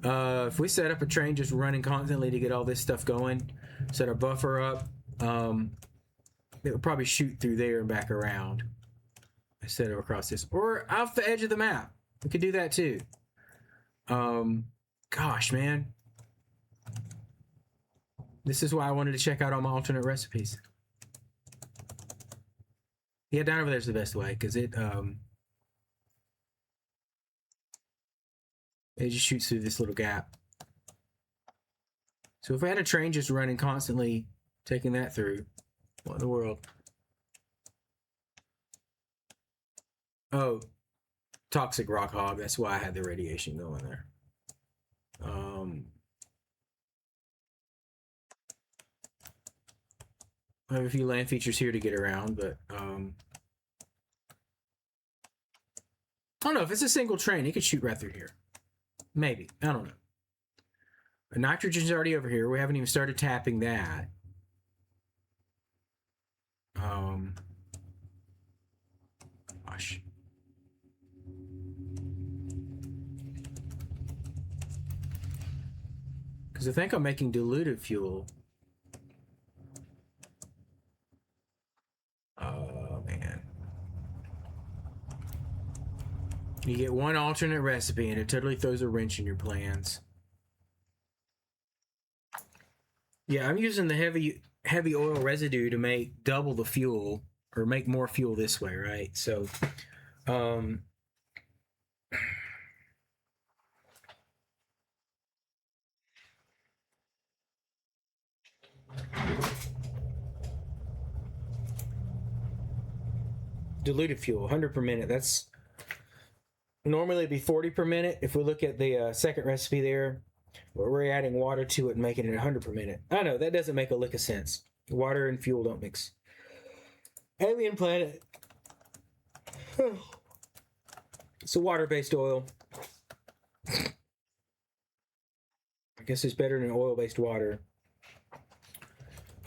if we set up a train just running constantly to get all this stuff going, set our buffer up, it would probably shoot through there and back around instead of across this, or off the edge of the map. We could do that too. Gosh, man, this is why I wanted to check out all my alternate recipes. Yeah, down over there's the best way, because it just shoots through this little gap. So if I had a train just running constantly, taking that through, what in the world? Oh, toxic rock hog. That's why I had the radiation going there. I have a few land features here to get around, but I don't know if it's a single train. It could shoot right through here. Maybe. I don't know. The nitrogen's already over here. We haven't even started tapping that. Gosh. Because I think I'm making diluted fuel. Oh, man. You get one alternate recipe and it totally throws a wrench in your plans. Yeah, I'm using the heavy oil residue to make double the fuel, or make more fuel this way, right? So, diluted fuel, 100 per minute. That's normally it'd be 40 per minute. If we look at the second recipe there, where we're adding water to it and making it 100 per minute. I know that doesn't make a lick of sense. Water and fuel don't mix. Alien planet. It's a water-based oil. I guess it's better than oil-based water.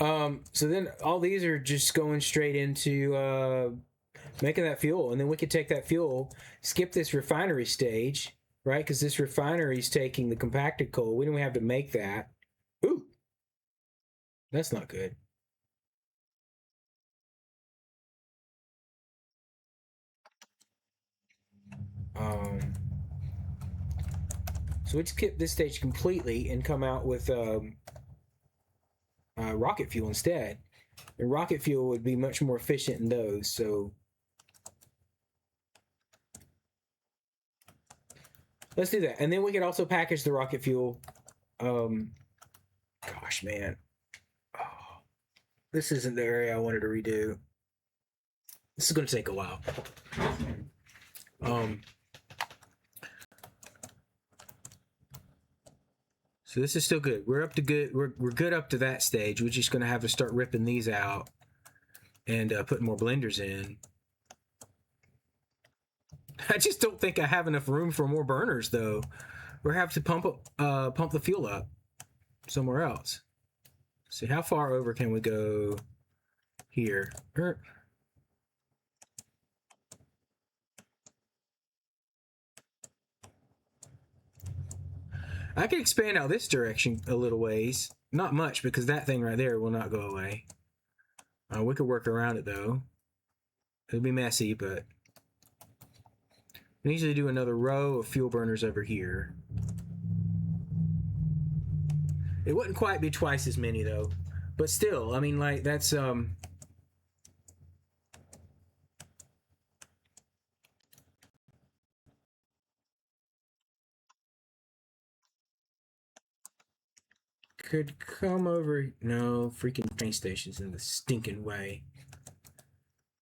So then all these are just going straight into making that fuel, and then we could take that fuel, skip this refinery stage, right? Because this refinery is taking the compacted coal. We don't have to make that. Ooh, that's not good. So we'd skip this stage completely and come out with rocket fuel instead. And rocket fuel would be much more efficient in those. So let's do that. And then we could also package the rocket fuel. Gosh, man. Oh, this isn't the area I wanted to redo. This is going to take a while. So this is still good. We're up to good. We're good up to that stage. We're just going to have to start ripping these out and putting more blenders in. I just don't think I have enough room for more burners, though. We're have to pump the fuel up somewhere else. See, how far over can we go here? I can expand out this direction a little ways. Not much, because that thing right there will not go away. We could work around it, though. It'll be messy, but we usually do another row of fuel burners over here. It wouldn't quite be twice as many, though. But still, I mean, like, that's... could come over... No, freaking train station's in the stinking way.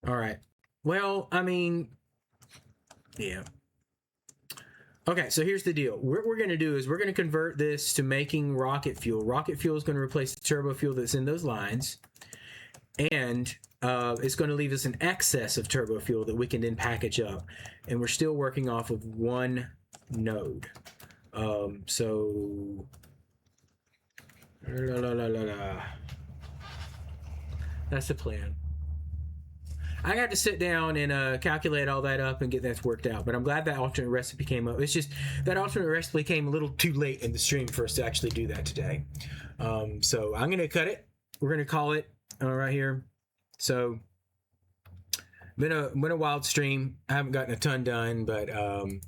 Alright. Well, I mean... Yeah. Okay, so here's the deal. What we're going to do is we're going to convert this to making rocket fuel. Rocket fuel is going to replace the turbo fuel that's in those lines. And it's going to leave us an excess of turbo fuel that we can then package up. And we're still working off of one node. So... That's the plan. I got to sit down and calculate all that up and get that worked out. But I'm glad that alternate recipe came up. It's just that alternate recipe came a little too late in the stream for us to actually do that today. So I'm going to cut it. We're going to call it right here. So been a wild stream. I haven't gotten a ton done, but I'm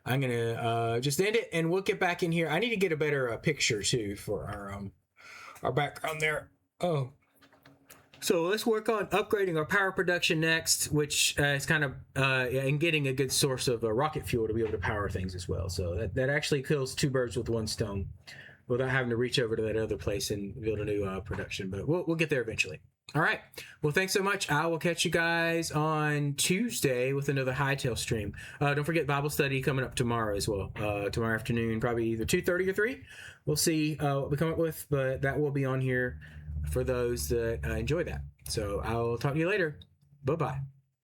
going to just end it, and we'll get back in here. I need to get a better picture too for our background there. Oh. So let's work on upgrading our power production next, which is kind of and getting a good source of rocket fuel to be able to power things as well. So that actually kills two birds with one stone. without having to reach over to that other place and build a new production. But we'll get there eventually. All right. Well, thanks so much. I will catch you guys on Tuesday with another Hightail stream. Don't forget Bible study coming up tomorrow as well. Tomorrow afternoon, probably either 2:30 or 3. We'll see what we come up with, but that will be on here for those that enjoy that. So I'll talk to you later. Bye-bye.